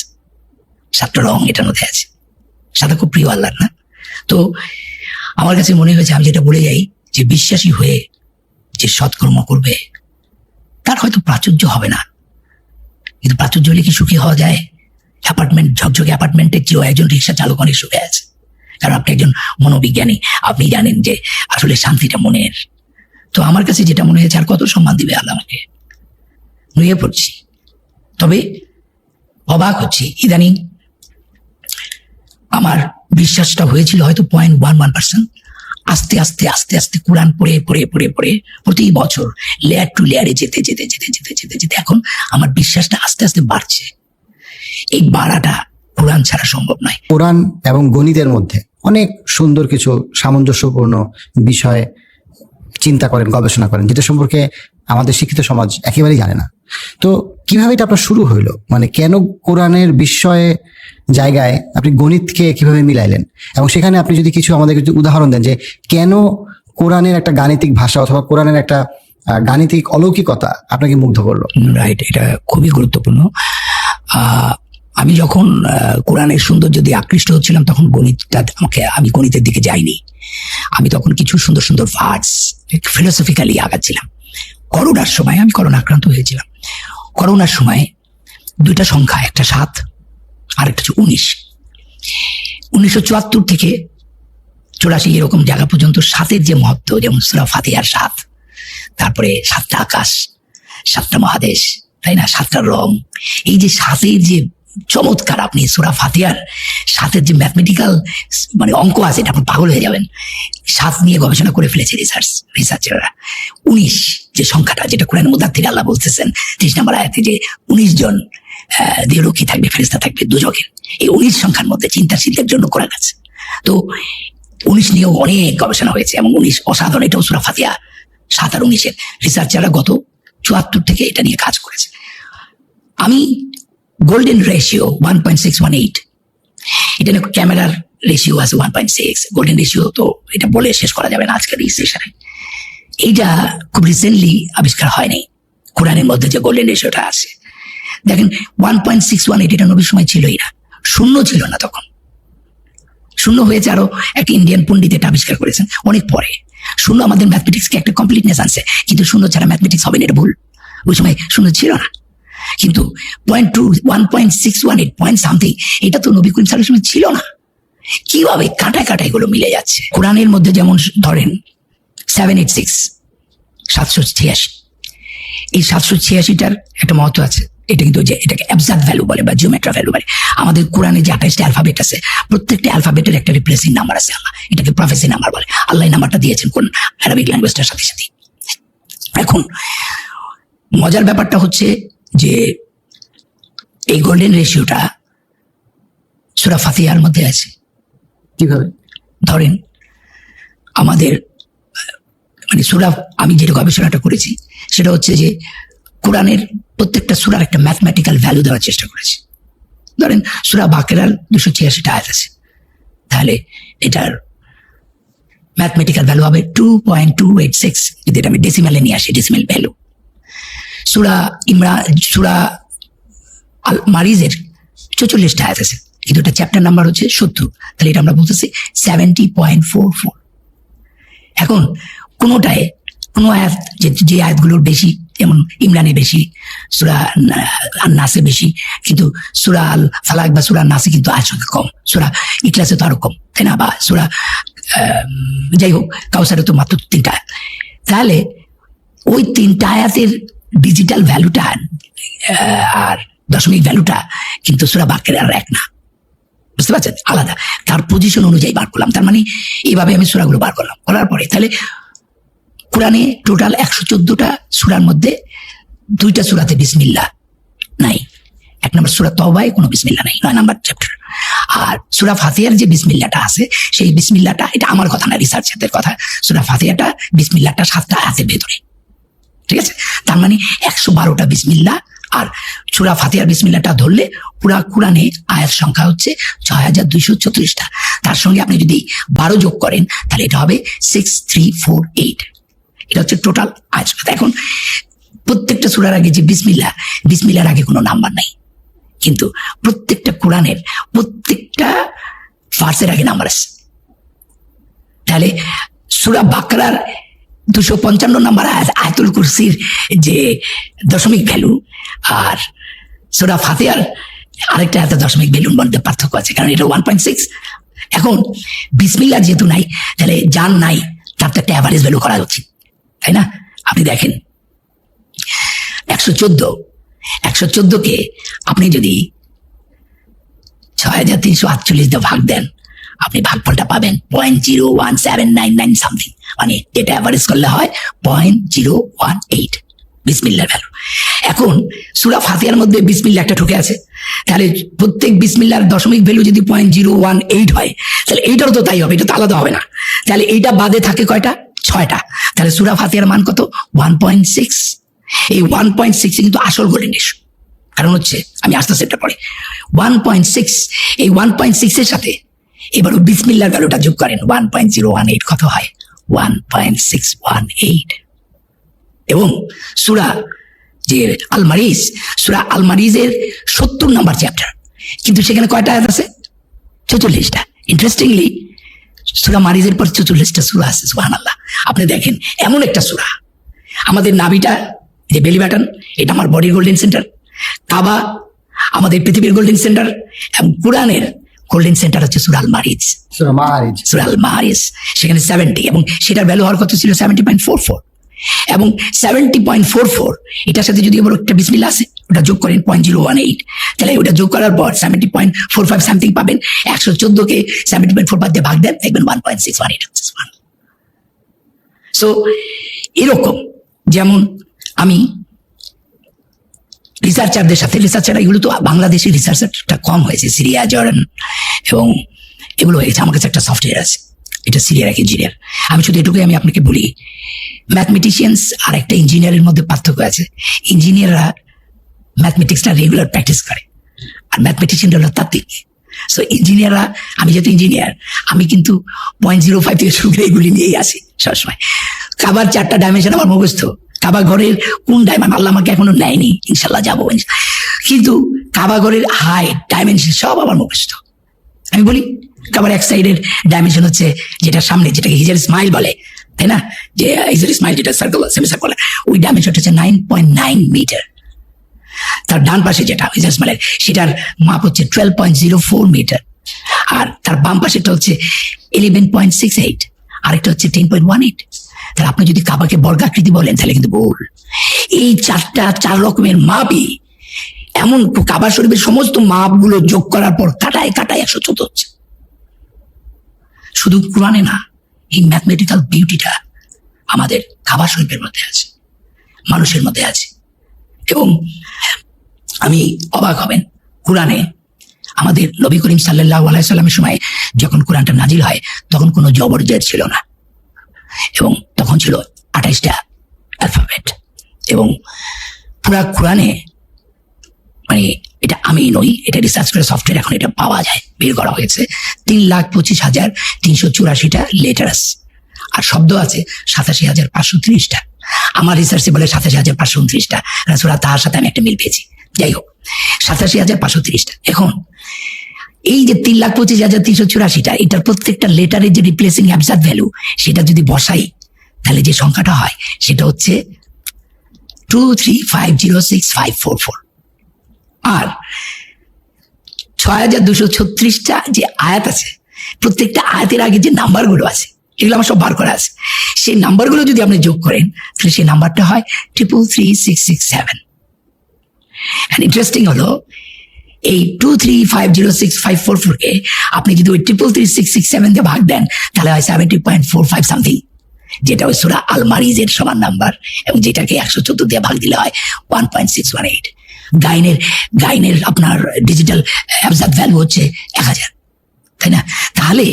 7টা রং এটার মধ্যে আছে। সাদা খুব প্রিয় আল্লাহর না? তো আমার কাছে মনে হয়েছে, আমি যেটা বলে যাই, যে বিশ্বাসী হয়ে যে সৎকর্ম করবে, তার হয়তো প্রাচুর্য হবে না, কিন্তু প্রাচুর্য হলে কি সুখী হওয়া যায়? অ্যাপার্টমেন্ট, ঝকঝকে অ্যাপার্টমেন্টের চেয়েও একজন রিক্সা চালক অনেক সুখে আছে, কারণ আপনি একজন মনোবিজ্ঞানী, আপনি জানেন যে আসলে শান্তিটা মনের। তো আমার কাছে যেটা মনে হয়েছে, আর কত সম্মান দিবে আল্লাহ আমাকে, নুয়ে পড়ছি। তবে অবাক হচ্ছি, ইদানিং আমার বিশ্বাসটা হয়েছিল হয়তো 0.11%, আস্তে আস্তে আস্তে আস্তে কোরআন পড়ে পড়ে পড়ে পড়ে প্রতি বছর লেয়ার টু লেয়ারে যেতে যেতে যেতে যেতে যেতে যেতে এখন আমার বিশ্বাসটা আস্তে আস্তে বাড়ছে। এই বাড়াটা কোরআন ছাড়া সম্ভব নয়। কোরআন এবং গণিতের মধ্যে অনেক সুন্দর কিছু সামঞ্জস্যপূর্ণ বিষয় চিন্তা করেন, গবেষণা করেন, যেটা সম্পর্কে আমাদের শিক্ষিত সমাজ একেবারেই জানে না। তো কিভাবে এটা আপনার শুরু হইলো? মানে কেন কোরআনের বিস্ময়ে জায়গায় আপনি গণিতকে কিভাবে মিলাইলেন, এবং সেখানে আপনি যদি কিছু আমাদের কিছু উদাহরণ দেন যে কেন কোরআনের একটা গাণিতিক ভাষা অথবা কোরআনের একটা গাণিতিক অলৌকিকতা আপনাকে মুগ্ধ করলো? রাইট, এটা খুবই গুরুত্বপূর্ণ। আমি যখন কোরআনের সৌন্দর্য দিয়ে আকৃষ্ট হচ্ছিলাম, তখন আমি গণিতের দিকে যাইনি। আমি তখন কিছু সুন্দর সুন্দর ভার্স ফিলোসফিক্যালি আগাচ্ছিলাম। করোনার সময়, আমি করোনা আক্রান্ত হয়েছিলাম, করোনার সময় 2টা সংখ্যা, একটা 7 আর একটা 19। 1974 থেকে 84 এরকম জায়গা পর্যন্ত সাতের যে মহত্ব, যেমন সূরা ফাতিহার 7, তারপরে 7টা আকাশ, 7টা মহাদেশ, তাই না, 7টা রং, এই যে সাতের যে চমৎকার, আপনি সূরা ফাতিহার 7-এর যে ম্যাথমেটিক্যাল মানে অঙ্ক আছে, এটা আপনি পাগল হয়ে যাবেন। 7 নিয়ে গবেষণা করে ফেলেছে রিসার্চাররা। 19 যে সংখ্যাটা, যেটা কোরআনের মধ্যে থেকে আল্লাহ বলতেছেন 30 নম্বর আয়াতে যে 19 জন দেহরক্ষী থাকবে, ফেরেশতা থাকবে দুজকের, এই 19 সংখ্যার মধ্যে চিন্তাশীলদের জন্য করা গেছে। তো 19 নিয়েও অনেক গবেষণা হয়েছে এবং 19 অসাধারণ। এটাও সূরা ফাতিহা 7 আর 19-এর রিসার্চাররা গত 74 থেকে এটা নিয়ে কাজ করেছে। আমি গোল্ডেন রেশিও 1.618, এটা না ক্যামেরার রেশিও আছে 1.6, গোল্ডেন রেশিও তো এটা বলে শেষ করা যাবে না আজকের এই সেশনে। এইটা খুব রিসেন্টলি আবিষ্কার হয়নি। কোরআনের মধ্যে যে গোল্ডেন রেশিওটা আছে, দেখেন 1.618, এটা নবীর সময় ছিলই না, শূন্য ছিল না তখন। শূন্য হয়েছে আরো এক ইন্ডিয়ান পণ্ডিত এটা আবিষ্কার করেছেন অনেক পরে। শূন্য আমাদের ম্যাথমেটিক্সকে একটা কমপ্লিটনেস আনছে, কিন্তু শূন্য ছাড়া ম্যাথমেটিক্স হবে না, এটা ভুল। ওই সময় শূন্য ছিল না, কিন্তু 1.618 পয়েন্ট সামথিং, এটা তো নবী করিম সাল্লাল্লাহু আলাইহি ওয়াসাল্লাম ছিল না। কিভাবে কাটায় কাটায় এগুলো মিলে যাচ্ছে। কোরআনের মধ্যে যেমন ধরেন 786, 786, এই 786টার একটা মহত্ব আছে। এটা কিন্তু যে এটাকে অ্যাবজাক্ট ভ্যালু বলে বা জিওমেট্রা ভ্যালু বলে। আমাদের কোরআনে যে 28টা অ্যালফাবেট আছে, প্রত্যেকটা অ্যালফাবেটের একটা রিপ্লেসিং নাম্বার আছে। আল্লাহ এটাকে প্রফেসি নাম্বার বলে। আল্লাহ এই নাম্বারটা দিয়েছেন কোন আরবিক ল্যাঙ্গুয়েজটার সাথে সাথে। এখন মজার ব্যাপারটা হচ্ছে যে এই গোল্ডেন রেশিওটা সূরা ফাতিহার মধ্যে আছে। কিভাবে? ধরেন আমাদের মানে সূরা, আমি যেটা গবেষণাটা করেছি সেটা হচ্ছে যে কোরআনের প্রত্যেকটা সূরার একটা ম্যাথমেটিক্যাল ভ্যালু দেওয়ার চেষ্টা করেছি। ধরেন সূরা বাকেরার 286টা আয়াত আছে, তাহলে এটার ম্যাথমেটিক্যাল ভ্যালু হবে 2.286, যদি এটা আমি ডেসিমেলে নিয়ে আসি, ডেসিমেল ভ্যালু। সূরা আল মারিজের 44টা আয়াত আছে, কিন্তু এটা চ্যাপ্টার নাম্বার হচ্ছে 70, তাহলে এটা আমরা বলতেছি 70.44। এখন কোনোটায় কোনো আয়াত, যে আয়াতগুলোর বেশি, যেমন ইমরানে বেশি, সূরা নাসে বেশি, কিন্তু সূরা আল ফালাক বা সূরা নাসে কিন্তু আয়াত সংখ্যা কম, সূরা ইখলাসে তো আরো কম, তাই না, বা সূরা যাই হোক কাউসারে তো মাত্র 3টা আয়াত। তাহলে ওই 3টা আয়াতের ডিজিটাল ভ্যালুটা আর দশমিক ভ্যালুটা কিন্তু সূরা বাকেরার এক না, বুঝতে পারছেন, আলাদা। তার পজিশন অনুযায়ী বার করলাম, তার মানে এইভাবে আমি সূরাগুলো বার করলাম। করার পরে তাহলে কোরআনে টোটাল 114টা সূরার মধ্যে 2টা সূরাতে বিসমিল্লাহ নাই। 1 নম্বর সূরা তওবায় কোনো বিসমিল্লাহ নাই, 9 নম্বর চ্যাপ্টার। আর সূরা ফাতিহার যে বিসমিল্লাহটা আছে, সেই বিসমিল্লাহটা, এটা আমার কথা না, রিসার্চারদের কথা, সূরা ফাতিহাটা বিসমিল্লাহটা 7টা আয়াতের ভেতরে, ঠিক আছে। তার মানে 112টা বিসমিল্লাহ। আর সূরা ফাতিহার বিসমিল্লাহটা ধরলে পুরা কোরআনে আয়াত সংখ্যা হচ্ছে 6234টা। তার সঙ্গে আপনি যদি 12 যোগ করেন তাহলে এটা হবে 6348। এটা হচ্ছে টোটাল আয়াত সংখ্যা। এখন প্রত্যেকটা সূরার আগে যে বিসমিল্লাহর আগে কোনো নাম্বার নাই, কিন্তু প্রত্যেকটা কোরআনের প্রত্যেকটা ভার্সের আগে নাম্বার আছে। তাহলে সূরা বাকরার 255 নম্বর আয়াতুল কুরসির যে দশমিক ভ্যালু, আর সূরা ফাতিহার আরেকটা আয়াতের দশমিক ভ্যালুর মধ্যে পার্থক্য আছে, কারণ এটা 1.6। এখন বিসমিল্লাহ যেহেতু নাই, তাহলে জান নাই, তার তো একটা অ্যাভারেজ ভ্যালু করা উচিত, তাই না। আপনি দেখেন 114কে আপনি যদি 6348 দিয়ে ভাগ দেন, আপনি ভাগফলটা পাবেন 0.01799 সামথিং, মানে এটা অ্যাভারেজ করলে হয় 0.018 বিসমিল্লাহর ভ্যালু। এখন সূরা ফাতিহার মধ্যে বিসমিল্লাহ একটা ঢুকে আছে, তাহলে প্রত্যেক বিসমিল্লাহর দশমিক ভ্যালু যদি 0.018 হয়, তাহলে এইটারও তো তাই হবে, এটা তো আলাদা হবে না। তাহলে এইটা বাদে থাকে কয়টা? 6টা। তাহলে সূরা ফাতিহার মান কত? 1.6। এই 1.6 কিন্তু আসল গোল্ডেন রেশিও। কারণ হচ্ছে, আমি আস্তে আস্তে এটা পড়ে 1.6, এই 1.6 এর সাথে এবারও বিসমিল্লাহর ভ্যালুটা যোগ করেন, 1.018 কত হয়? 1.618। এবং সূরা আল মারিজের 70 নম্বর চ্যাপ্টার, কিন্তু সেখানে কয়টা আয়াত আছে? 44টা। ইন্টারেস্টিংলি সূরা মারিজের পর 44টা সূরা আছে, সুবহানাল্লাহ। আপনি দেখেন, এমন একটা সূরা, আমাদের নাভিটা, যে বেলি বাটন, এটা আমার বডির গোল্ডেন সেন্টার, কাবা আমাদের পৃথিবীর গোল্ডেন সেন্টার, এবং কোরআনের কোল্ড সেন্টার হচ্ছে সুরাল মারিজ, সূরা মাআরিজ। সুরাল মারিজ, সেখানে 70 এবং সেটার ভ্যালু হওয়ার কথা ছিল 70.44 এবং 70.44 এটার সাথে যদি আবার একটা বিসমিল্লাহ আছে ওটা যোগ করেন 0.018, তাহলে ওটা যোগ করার পর 70.45 সামথিং পাবেন। 114কে 70.45 দিয়ে ভাগ দেন, দেখবেন 1.618 হচ্ছে। সো এরকম যেমন আমি রিসার্চারদের সাথে, রিসার্চার এগুলো তো বাংলাদেশের রিসার্চারটা কম হয়েছে, সিরিয়া, জর্ডান এবং এগুলো হয়েছে। আমার কাছে একটা সফটওয়্যার আছে, এটা সিরিয়ার এক ইঞ্জিনিয়ার। আমি শুধু এটুকুই আমি আপনাকে বলি, ম্যাথমেটিশিয়ানস আর একটা ইঞ্জিনিয়ারের মধ্যে পার্থক্য আছে। ইঞ্জিনিয়াররা ম্যাথমেটিক্সটা রেগুলার প্র্যাকটিস করে, আর ম্যাথমেটিশিয়ানরা হলো তাত্ত্বিক। সো ইঞ্জিনিয়াররা, আমি যেহেতু ইঞ্জিনিয়ার, আমি কিন্তু 0.05 থেকে শুরু করে এগুলি নিয়েই আসি সবসময়। কাবার 4টা ডাইমেনশন আমার মুখস্থ, কাবা ঘরের কোন ডাইমেনশন আল্লাহ আমাকে এখনো নেয়নি, ইনশাল্লাহ যাবো, কিন্তু কাবা ঘরের হাইট ডাইমেনশন সব আমার মুখস্থ। আমি বলি কাবার এক সাইডের ডাইমেনশন হচ্ছে যেটা সামনে, যেটাকে হিজার স্মাইল বলে, তাই না, যে হিজার স্মাইল যেটা সার্কেল, সেমি সার্কেল, ওই ডাইমেনশনটা হচ্ছে 9.9 মিটার। তার ডান পাশে যেটা হিজার স্মাইলের, সেটার মাপ হচ্ছে 12.04 মিটার, আর তার বাম পাশেটা হচ্ছে 11.68, আরেকটা হচ্ছে 10.18। তাহলে আপনি যদি কাবাকে বর্গাকৃতি বলেন তাহলে কিন্তু ভুল। এই 4 রকমের মাপই এমন, কাবা শরীফের সমস্ত মাপগুলো যোগ করার পর কাটায় 114 হচ্ছে। শুধু কোরআনে না, এই ম্যাথমেটিক্যাল বিউটিটা আমাদের কাবা শরীফের মধ্যে আছে, মানুষের মধ্যে আছে। এবং আমি অবাক হবেন, কোরআনে আমাদের নবী করিম সাল্লাল্লাহু আলাইহি সাল্লামের সময় যখন কোরআনটা নাজিল হয় তখন কোনো জবর জের ছিল না, এবং তখন ছিল 28টা অ্যালফাবেট। এবং পুরা কোরআনে, মানে এটা আমি নই, এটা রিসার্চ করে সফটওয়্যার এখন এটা পাওয়া যায়, বের করা হয়েছে, 3,25,384টা লেটার্স, আর শব্দ আছে 87,530টা। আমার রিসার্চে বলে 87,529টা, রাসূল তার সাথে আমি একটা মিল পেয়েছি। যাই হোক, 87,530টা। এখন এই যে 3,25,384টা, এটার প্রত্যেকটা লেটারের যে রিপ্লেসিং অ্যাবসার্ড ভ্যালু, সেটা যদি বসাই তাহলে যে সংখ্যাটা হয় সেটা হচ্ছে 23506,544। আর 6,236টা যে আয়াত আছে, প্রত্যেকটা আয়াতের আগে যে নাম্বারগুলো আছে এগুলো আমার সব বার করা আছে, সেই নাম্বারগুলো যদি আপনি যোগ করেন তাহলে সেই নাম্বারটা হয় 333,667। এন্ড ইন্টারেস্টিং হলো, এই 23506,544কে আপনি যদি ওই 333,667 দিয়ে ভাগ দেন তাহলে হয় 70.45 সামথিং, যেটা ওই সূরা আল মারিজের সমান নাম্বার, এবং যেটাকে 114 দিয়ে ভাগ দিলে হয় 1.618। গাইনের আপনার ডিজিটাল অ্যাবসার্ড ভ্যালু হচ্ছে 1000, তাই না? তাহলে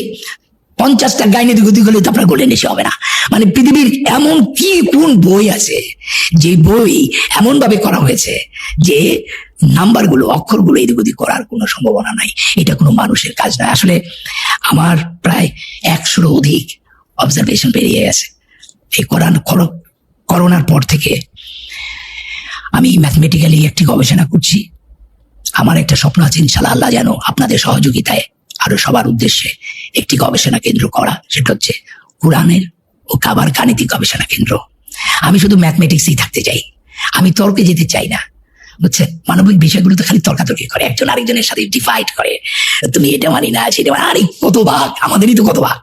50টা গাইনে গতি করলে তো আপনার গোল্ডেন এসে হবে না। মানে পৃথিবীর এমন কি কোন বই আছে যে বই এমন ভাবে করা হয়েছে যে নাম্বারগুলো, অক্ষরগুলো এদিক ওদিক করার কোনো সম্ভাবনা নাই। এটা কোনো মানুষের কাজ নয়। আসলে আমার প্রায় 100-র অধিক অবজারভেশন বেরিয়ে গেছে এই করোনার পর থেকে। আমি ম্যাথমেটিক্যালি একটি গবেষণা করছি। আমার একটা স্বপ্ন আছে, ইনশাআল্লাহ আল্লাহ যেন আপনাদের সহযোগিতায় আরো সবার উদ্দেশ্যে একটি গবেষণা কেন্দ্র করা, সেটা হচ্ছে কোরআনের ও কাবার গাণিতিক গবেষণা কেন্দ্র। আমি শুধু ম্যাথমেটিক্সই থাকতে চাই, আমি তর্কে যেতে চাই না, বুঝছেন? মানবিক বিষয়গুলো তো খালি তর্কাতর্কি করে, একজন আরেকজনের সাথে ডিফাইট করে, তুমি এটা মানি না সেটা মানি। আরে কত ভাগ, আমাদেরই তো কত ভাগ,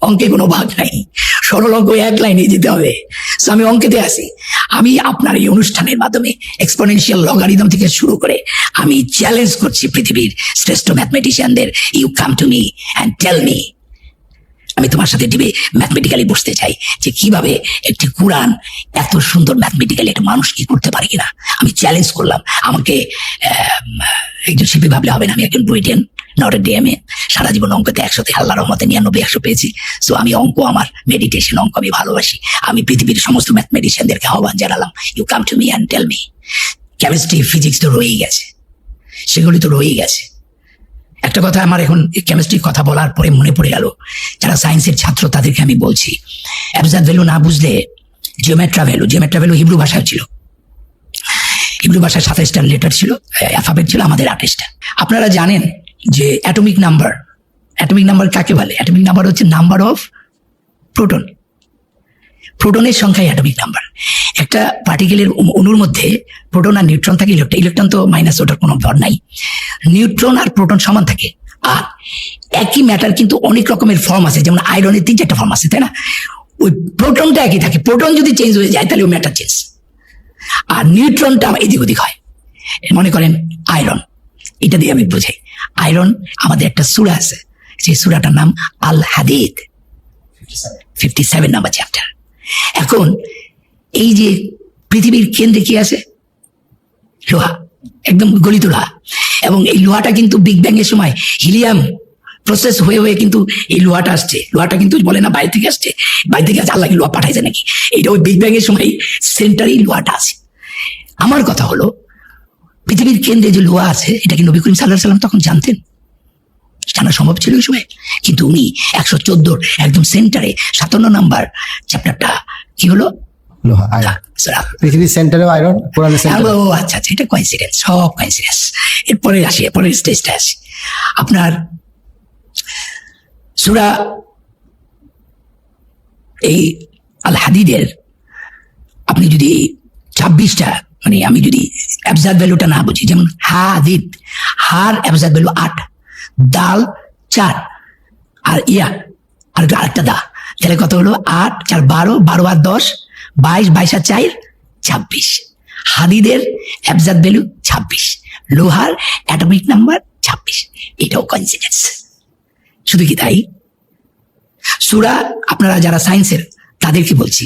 অঙ্কে কোনো ভাগ নাই, সরল অঙ্ক এক লাইনে যেতে হবে। সো আমি অঙ্কেতে আসি। আমি আপনার এই অনুষ্ঠানের মাধ্যমে এক্সপোনেনশিয়াল লগারিদম থেকে শুরু করে আমি চ্যালেঞ্জ করছি পৃথিবীর শ্রেষ্ঠ ম্যাথমেটিশিয়ানদের, you come to me and tell me. আমি তোমার সাথে ডিবে ম্যাথমেটিক্যালি বসতে চাই যে কিভাবে একটি কোরআন এত সুন্দর ম্যাথমেটিক্যালি একটা মানুষ কি করতে পারে কিনা। আমি চ্যালেঞ্জ করলাম। আমাকে একজন শিল্পী ভাবলে হবে না, আমি একজন ব্রিটেন নটর ডেমে সারা জীবন অঙ্কতে 100তে আল্লাহর রহমতে 99-100 পেয়েছি। সো আমি অঙ্ক আমার মেডিটেশন, অঙ্ক আমি ভালোবাসি। আমি পৃথিবীর সমস্ত ম্যাথমেটিশিয়ানদেরকে আহ্বান জানালাম, you come to me and tell me. Chemistry, physics তো রয়েই গেছে, সেগুলি তো রয়েই গেছে। একটা কথা আমার এখন কেমিস্ট্রির কথা বলার পরে মনে পড়ে গেল, যারা সায়েন্সের ছাত্র তাদেরকে আমি বলছি, অ্যাবসার্ড ভ্যালু না বুঝলে জিওমেট্রা ভ্যালু হিব্রু ভাষায় ছিল। হিব্রু ভাষায় 27টা লেটার ছিল, অ্যালফাবেট ছিল, আমাদের 28টা। আপনারা জানেন যে অ্যাটমিক নাম্বার কাকে বলে? অ্যাটমিক নাম্বার হচ্ছে নাম্বার অফ প্রোটন। প্রোটনের সংখ্যাই অ্যাটমিক নাম্বার। একটা পার্টিকেলের অণুর মধ্যে প্রোটন আর নিউট্রন থাকে, ইলেকট্রন তো মাইনাস, ওটার কোনো ভর নাই। নিউট্রন আর প্রোটন সমান থাকে, আর একই ম্যাটার কিন্তু অনেক রকমের ফর্ম আছে, যেমন আয়রনের 3-4টা ফর্ম আছে, তাই না? ওই প্রোটনটা একই থাকে, প্রোটন যদি চেঞ্জ হয়ে যায় তাহলে ওই ম্যাটার চেঞ্জ। আর নিউট্রনটা এদিক ওদিক হয়। মনে করেন আয়রন, এটা দিয়ে আমি বোঝাই। আয়রন আমাদের একটা সূরা আছে, সেই সূরাটার নাম আল হাদিদ, 57 নাম্বার চ্যাপ্টার। এখন এই যে পৃথিবীর কেন্দ্রে কি আছে? লোহা, একদম গলিত লোহা। এবং এই লোহাটা কিন্তু বিগ ব্যাং এর সময় হিলিয়াম প্রসেস হয়ে হয়ে কিন্তু এই লোহাটা আসছে। লোহাটা কিন্তু বলে না বাইরে থেকে আসছে, বাইরে থেকে আল্লাহ কি লোহা পাঠাইছে নাকি? এইটা ওই বিগ ব্যাং এর সময় সেন্টারেই লোহাটা আছে। আমার কথা হলো, পৃথিবীর কেন্দ্রে যে লোহা আছে এটা কি নবী করিম সাল্লাল্লাহু আলাইহি ওয়াসাল্লাম তখন জানতেন? জানা সম্ভব ছিল ওই সময়? কিন্তু উনি 114 একদম সেন্টারে 57 নাম্বার চ্যাপ্টারটা কি হলো? লোহা, আয়রন। পৃথিবীর সেন্টারেও আয়রন, কোরআনের সেন্টারে। ও আচ্ছা আচ্ছা, এটা কোইন্সিডেন্স, সব কোইন্সিডেন্স। এরপরে আসি, এরপরের স্টেজটা আসি। আপনার সূরা এই আল হাদিদের আপনি যদি 26টা, মানে আমি যদি অ্যাবজার্ভ ভ্যালুটা না বুঝি, যেমন হাদিদ, হার অ্যাবজার্ভ ভ্যালু 8, দাল 4, আর ইয়া আর আরেকটা দা, তাহলে কত হলো? 8 4 12, 12 আর 10 22, 22 আর 4 26। হাদিদের অ্যাবজার্ভ ভ্যালু 26, লোহার অ্যাটমিক নাম্বার 26। এটাও কোইন্সিডেন্স। শুধু কি তাই? সূরা, আপনারা যারা সায়েন্সের তাদেরকে বলছি,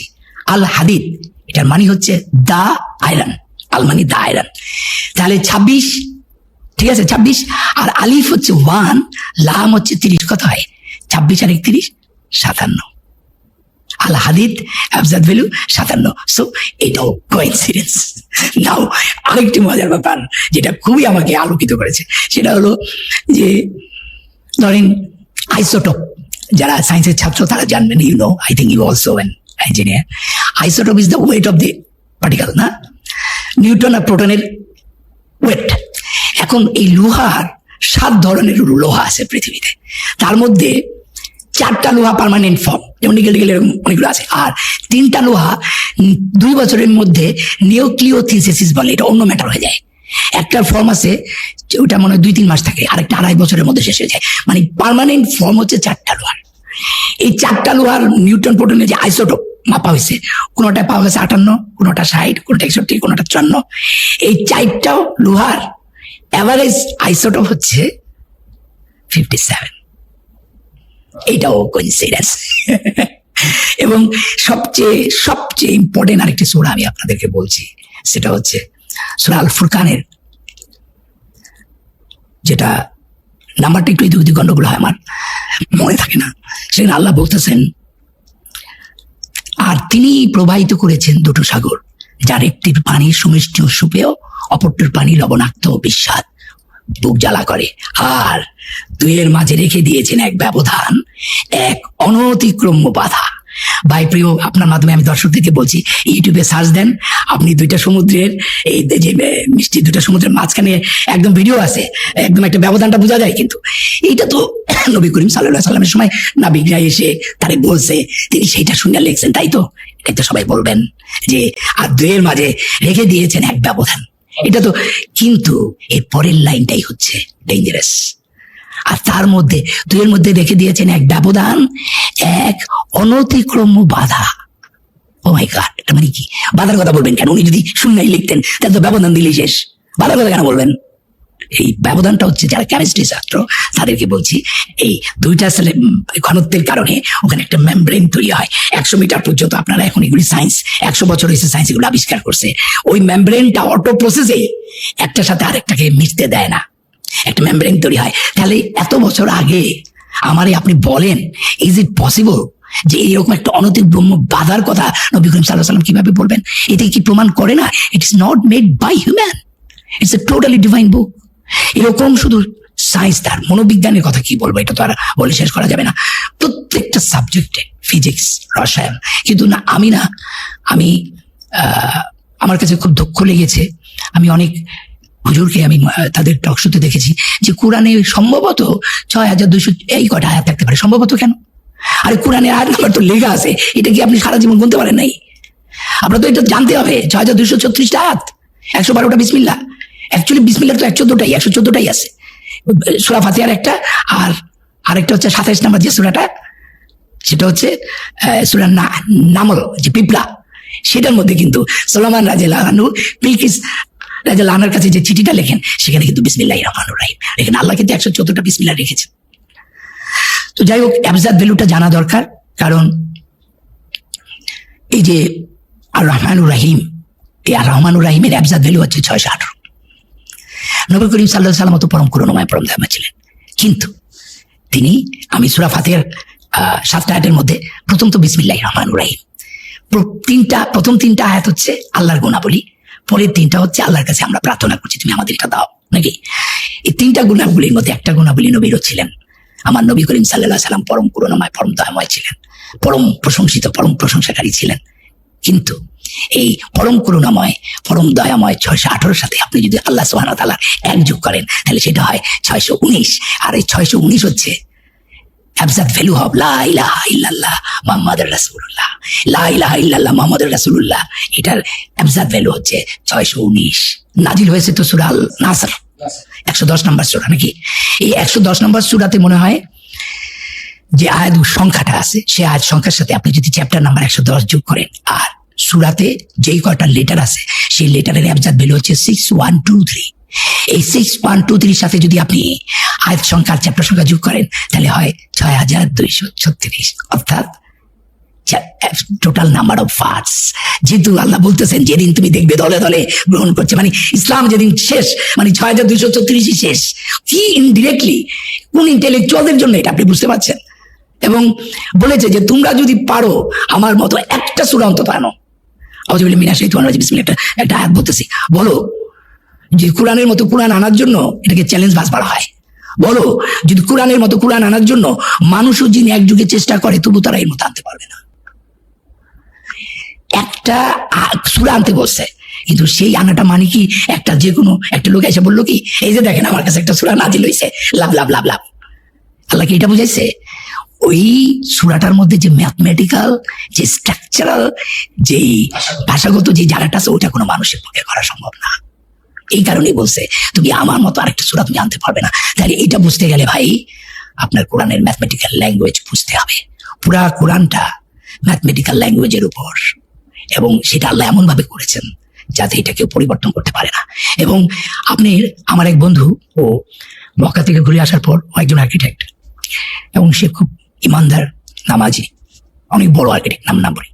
আল হাদিদ এটার মানে হচ্ছে দা আয়রন, আল মানে দা আয়রন। তাহলে 26, ঠিক আছে 26, আর আলিফ হচ্ছে 1, লাম হচ্ছে 30, কত হয়? 26 আর 31 57। আল হাদিদ অ্যাবজার্ভ ভ্যালু 57। সো এটাও কোইন্সিডেন্স। নাও আরেকটি মজার ব্যাপার যেটা খুবই আমাকে আলোকিত করেছে, সেটা হলো যে ধরেন আইসোটোপ, যারা সায়েন্সের ছাত্র তারা জানবেন, you know, I think you also an engineer. Isotope is the weight of the particle, না? নিউট্রন আর প্রোটনের ওয়েট। এখন এই লোহার 7 ধরনের লোহা আছে পৃথিবীতে, তার মধ্যে 4টা লোহা পার্মানেন্ট ফর্ম, যেমন নিকেল টিকেল এরকম অনেকগুলো আছে, আর 3টা লোহা 2 বছরের মধ্যে নিউক্লিওথিসিস বলে, এটা অন্য ম্যাটার হয়ে যায়। একটা ফর্ম আছে ওটা মনে হয় 2-3 মাস থাকে, আরেকটা 2.5 বছরের মধ্যে শেষ হয়ে যায়। মানে পার্মানেন্ট ফর্ম হচ্ছে 4টা লোহার। এই 4টা লোহার নিউট্রন প্রোটনের যে আইসোটোপ মাপা হয়েছে, কোনোটা পাওয়া গেছে 58, কোনোটা 60, কোনোটা 61, কোনোটা 54। এই 4টাও লোহার অ্যাভারেজ আইসোটোপ হচ্ছে 57। এটাও কোইন্সিডেন্স। এবং সবচেয়ে সবচেয়ে ইম্পর্টেন্ট আরেকটি সূরা আমি আপনাদেরকে বলছি, সেটা হচ্ছে সূরা আল ফুরকানের, যেটা নাম্বারটা একটু এদিক ওদিক গন্ডগোল হয়, আমার মনে থাকে না। সেখানে আল্লাহ বলতেছেন, আর তিনি প্রবাহিত করেছেন 2টো সাগর, যার একটির পানি সুমিষ্ট ও সুপেয়, অপরটির পানি লবণাক্ত ও বিস্বাদ, বুক জ্বালা করে। আর 2-এর মাঝে রেখে দিয়েছেন এক ব্যবধান, এক অনতিক্রম্য বাধা। ভাই প্রিয়, আপনার মাধ্যমে আমি দর্শকদেরকে বলছি, ইউটিউবে সার্চ দেন, আপনি 2টা সমুদ্রের, এই যে মিষ্টি 2টা সমুদ্রের মাঝখানে একদম ভিডিও আছে, একদম একটা ব্যবধানটা বোঝা যায়। কিন্তু এইটা তো নবী করিম সাল্লাল্লাহু আলাইহি সাল্লামের সময় নাবিকরা এসে তারে বলছে, তিনি সেইটা শুনে লিখছেন, তাই তো? এটা তো সবাই বলবেন যে আর 2-এর মাঝে রেখে দিয়েছেন এক ব্যবধান, এটা তো। কিন্তু এর পরের লাইনটাই হচ্ছে ডেঞ্জারাস। আর তার মধ্যে 2-এর মধ্যে রেখে দিয়েছেন এক ব্যবধান, এক অনতিক্রম্য বাধা। ও মাই গড, এটা মানে কি? বাধার কথা বলবেন কেন? উনি যদি শূন্যই লিখতেন তাহলে তো ব্যবধান দিলেই শেষ, বাধার কথা কেন বলবেন? এই ব্যবধানটা হচ্ছে, যারা কেমিস্ট্রি ছাত্র তাদেরকে বলছি, এই 2টা সেলে ঘনত্বের কারণে ওখানে একটা মেমব্রেন তৈরি হয় 100 মিটার পর্যন্ত। আপনারা এখন এগুলি সায়েন্স, 100 বছর হয়েছে সায়েন্স এগুলো আবিষ্কার করছে। ওই মেমব্রেনটা অটো প্রসেসে একটার সাথে আরেকটাকে মিশতে দেয় না, একটা মেমব্রেন তৈরি হয়। তাহলে এত বছর আগে আমারে আপনি বলেন, ইজ ইট পসিবল যে এইরকম একটা অনতিক্রম্য বাধার কথা নবী করিম সাল্লাল্লাহু আলাইহি ওয়াসাল্লাম কিভাবে বলবেন? এটা কি প্রমাণ করে না it is not made by human, it's a totally divine book? এরকম শুধু সায়েন্স, তার মনোবিজ্ঞানের কথা কি বলবো, এটা তো আর বলে শেষ করা যাবে না। প্রত্যেকটা সাবজেক্টে, ফিজিক্স, রসায়ন। কিন্তু না, আমি আমার কাছে খুব দুঃখ লেগেছে, আমি অনেক হুজুরকে আমি তাদের টক শোতে দেখেছি যে কোরআনে সম্ভবত 6200 এই কটা আয়াত থাকতে পারে। সম্ভবত কেন? আরে কোরআনে আয়াত নাম্বার তো লেখা আছে, এটা কি আপনি সারা জীবন গুনতে পারেন নাই? আপনার তো এটা জানতে হবে। 6236টা আয়াত, 112টা বিসমিল্লাহ। অ্যাকচুয়ালি বিসমিল্লাহ তো 114টাই আছে। সূরা ফাতিহার একটা, আর আরেকটা হচ্ছে 27 নম্বর যে সূরাটা, সেটা হচ্ছে সূরা নামল, যে পিপলা, সেটার মধ্যে কিন্তু সুলাইমান রাদিয়াল্লাহু আনহু বিলকিস রাদিয়াল্লাহু আনহার কাছে যে চিঠিটা লেখেন, সেখানে কিন্তু বিসমিল্লাহির রহমানির রহিম এখানে আল্লাহ কিন্তু 114টা বিসমিল্লাহ রেখেছেন। তো যাই হোক, অ্যাবজাদ ভ্যালুটা জানা দরকার, কারণ এই যে আর রহমানুর রাহিম, এই আর রহমানুর রাহিমের অ্যাবজাদ ভ্যালু হচ্ছে 618। নবী করিম সাল্লাল্লাহু আলাইহি ওয়াসাল্লাম তো পরম করুণাময়, পরম দয়াময় ছিলেন, কিন্তু তিনি, আমি সূরা ফাতিহার 7টা আয়াতের মধ্যে প্রথম তো বিসমিল্লাহির রহমানির রহিম, প্রথম 3টা আয়াত হচ্ছে আল্লাহর গুণাবলী, পরের 3টা হচ্ছে আল্লাহর কাছে আমরা প্রার্থনা করছি তুমি আমাদের এটা দাও, নাকি? এই 3টা গুণাবলীর মধ্যে একটা গুণাবলী নবীরও ছিলেন। আমার নবী করিম সাল্লাল্লাহু আলাইহি ওয়াসাল্লাম পরম করুণাময়, পরম দয়াময় ছিলেন, পরম প্রশংসিত, পরম প্রশংসাকারী ছিলেন। কিন্তু এই পরম করুণাময়, পরম দয়াময় 618 সাথে আপনি যদি আল্লাহ সুবহানাহু ওয়া তাআলা এক যোগ করেন, তাহলে সেটা হয় 619। আর এই 619 হচ্ছে অ্যাবজাদ ভ্যালু অফ লা ইলাহা ইল্লাল্লাহ মুহাম্মাদুর রাসূলুল্লাহ, লা ইলাহা ইল্লাল্লাহ মুহাম্মাদুর রাসূলুল্লাহ, এটার অ্যাবজাদ ভ্যালু হচ্ছে 619। নাজিল হয়েছে তো সূরা আল নাসর, 110 নম্বর সূরা, নাকি? এই 110 নম্বর সূরাতে মনে হয় যে আয়াত সংখ্যাটা আছে, সেই আয়াত সংখ্যার সাথে আপনি যদি চ্যাপ্টার নাম্বার 110 যোগ করেন, আর সূরাতে যেই কয়টা লেটার আছে সেই লেটারের অ্যাবজাদ ভ্যালু হচ্ছে 6123। এই 6123 সাথে যদি আপনি আয়াত সংখ্যা, চ্যাপ্টার সংখ্যা যোগ করেন, তাহলে হয় 6236, অর্থাৎ টোটাল নাম্বার অফ ভার্স। যেহেতু আল্লাহ বলতেছেন যেদিন তুমি দেখবে দলে দলে গ্রহণ করছে, মানে ইসলাম যেদিন শেষ, মানে 6236 শেষ। কি ইনডিরেক্টলি, কোন ইন্টেলেকচুয়ালদের জন্য এটা আপনি বুঝতে পারছেন? এবং বলেছে যে তোমরা যদি পারো আমার মতো একটা সূরা অন্তত আনো। আউযুবিল্লাহি মিনাশ শাইতানির রাজিম, বিসমিল্লাহ, একটা আয়াত বলতেছি, বলো যে কোরআনের মতো কোরআন আনার জন্য, এটাকে চ্যালেঞ্জ বাস বলা হয়, বলো যদি কোরআনের মতো কোরআন আনার জন্য মানুষও যিনি এক যুগে চেষ্টা করে, তবু তারা এর মতো আনতে পারবে না। একটা সূরা আনতে বলছে, কিন্তু সেই আনাটা মানে কি, একটা যে কোনো একটা লোক এসে বললো কি, এই যে দেখেন আমার কাছে একটা সূরা নাজিল হয়েছে, লাভ লাভ লাভ লাভ। আল্লাহ কি এটা বুঝাইছে? ওই সূরাটার মধ্যে যে ম্যাথমেটিক্যাল, যে স্ট্রাকচারাল, যেই ভাষাগত যে জায়গাটা আছে, ওটা কোনো মানুষের পক্ষে করা সম্ভব না। এই কারণেই বলছে তুমি আমার মতো আরেকটা সূরা তুমি আনতে পারবে না। তাহলে এটা বুঝতে গেলে ভাই আপনার কোরআনের ম্যাথমেটিক্যাল ল্যাঙ্গুয়েজ বুঝতে হবে। পুরা কোরআনটা ম্যাথমেটিক্যাল ল্যাঙ্গুয়েজের উপর, এবং সেটা আল্লাহ এমন ভাবে করেছেন যাতে এটা কেউ পরিবর্তন করতে পারে না। এবং আপনি, আমার এক বন্ধু, ও মক্কা থেকে ঘুরে আসার পর, ও একজন আর্কিটেক্ট, এবং সে খুব ইমানদার, নামাজি, অনেক বড় আর্কিটেক্ট, নাম বলি।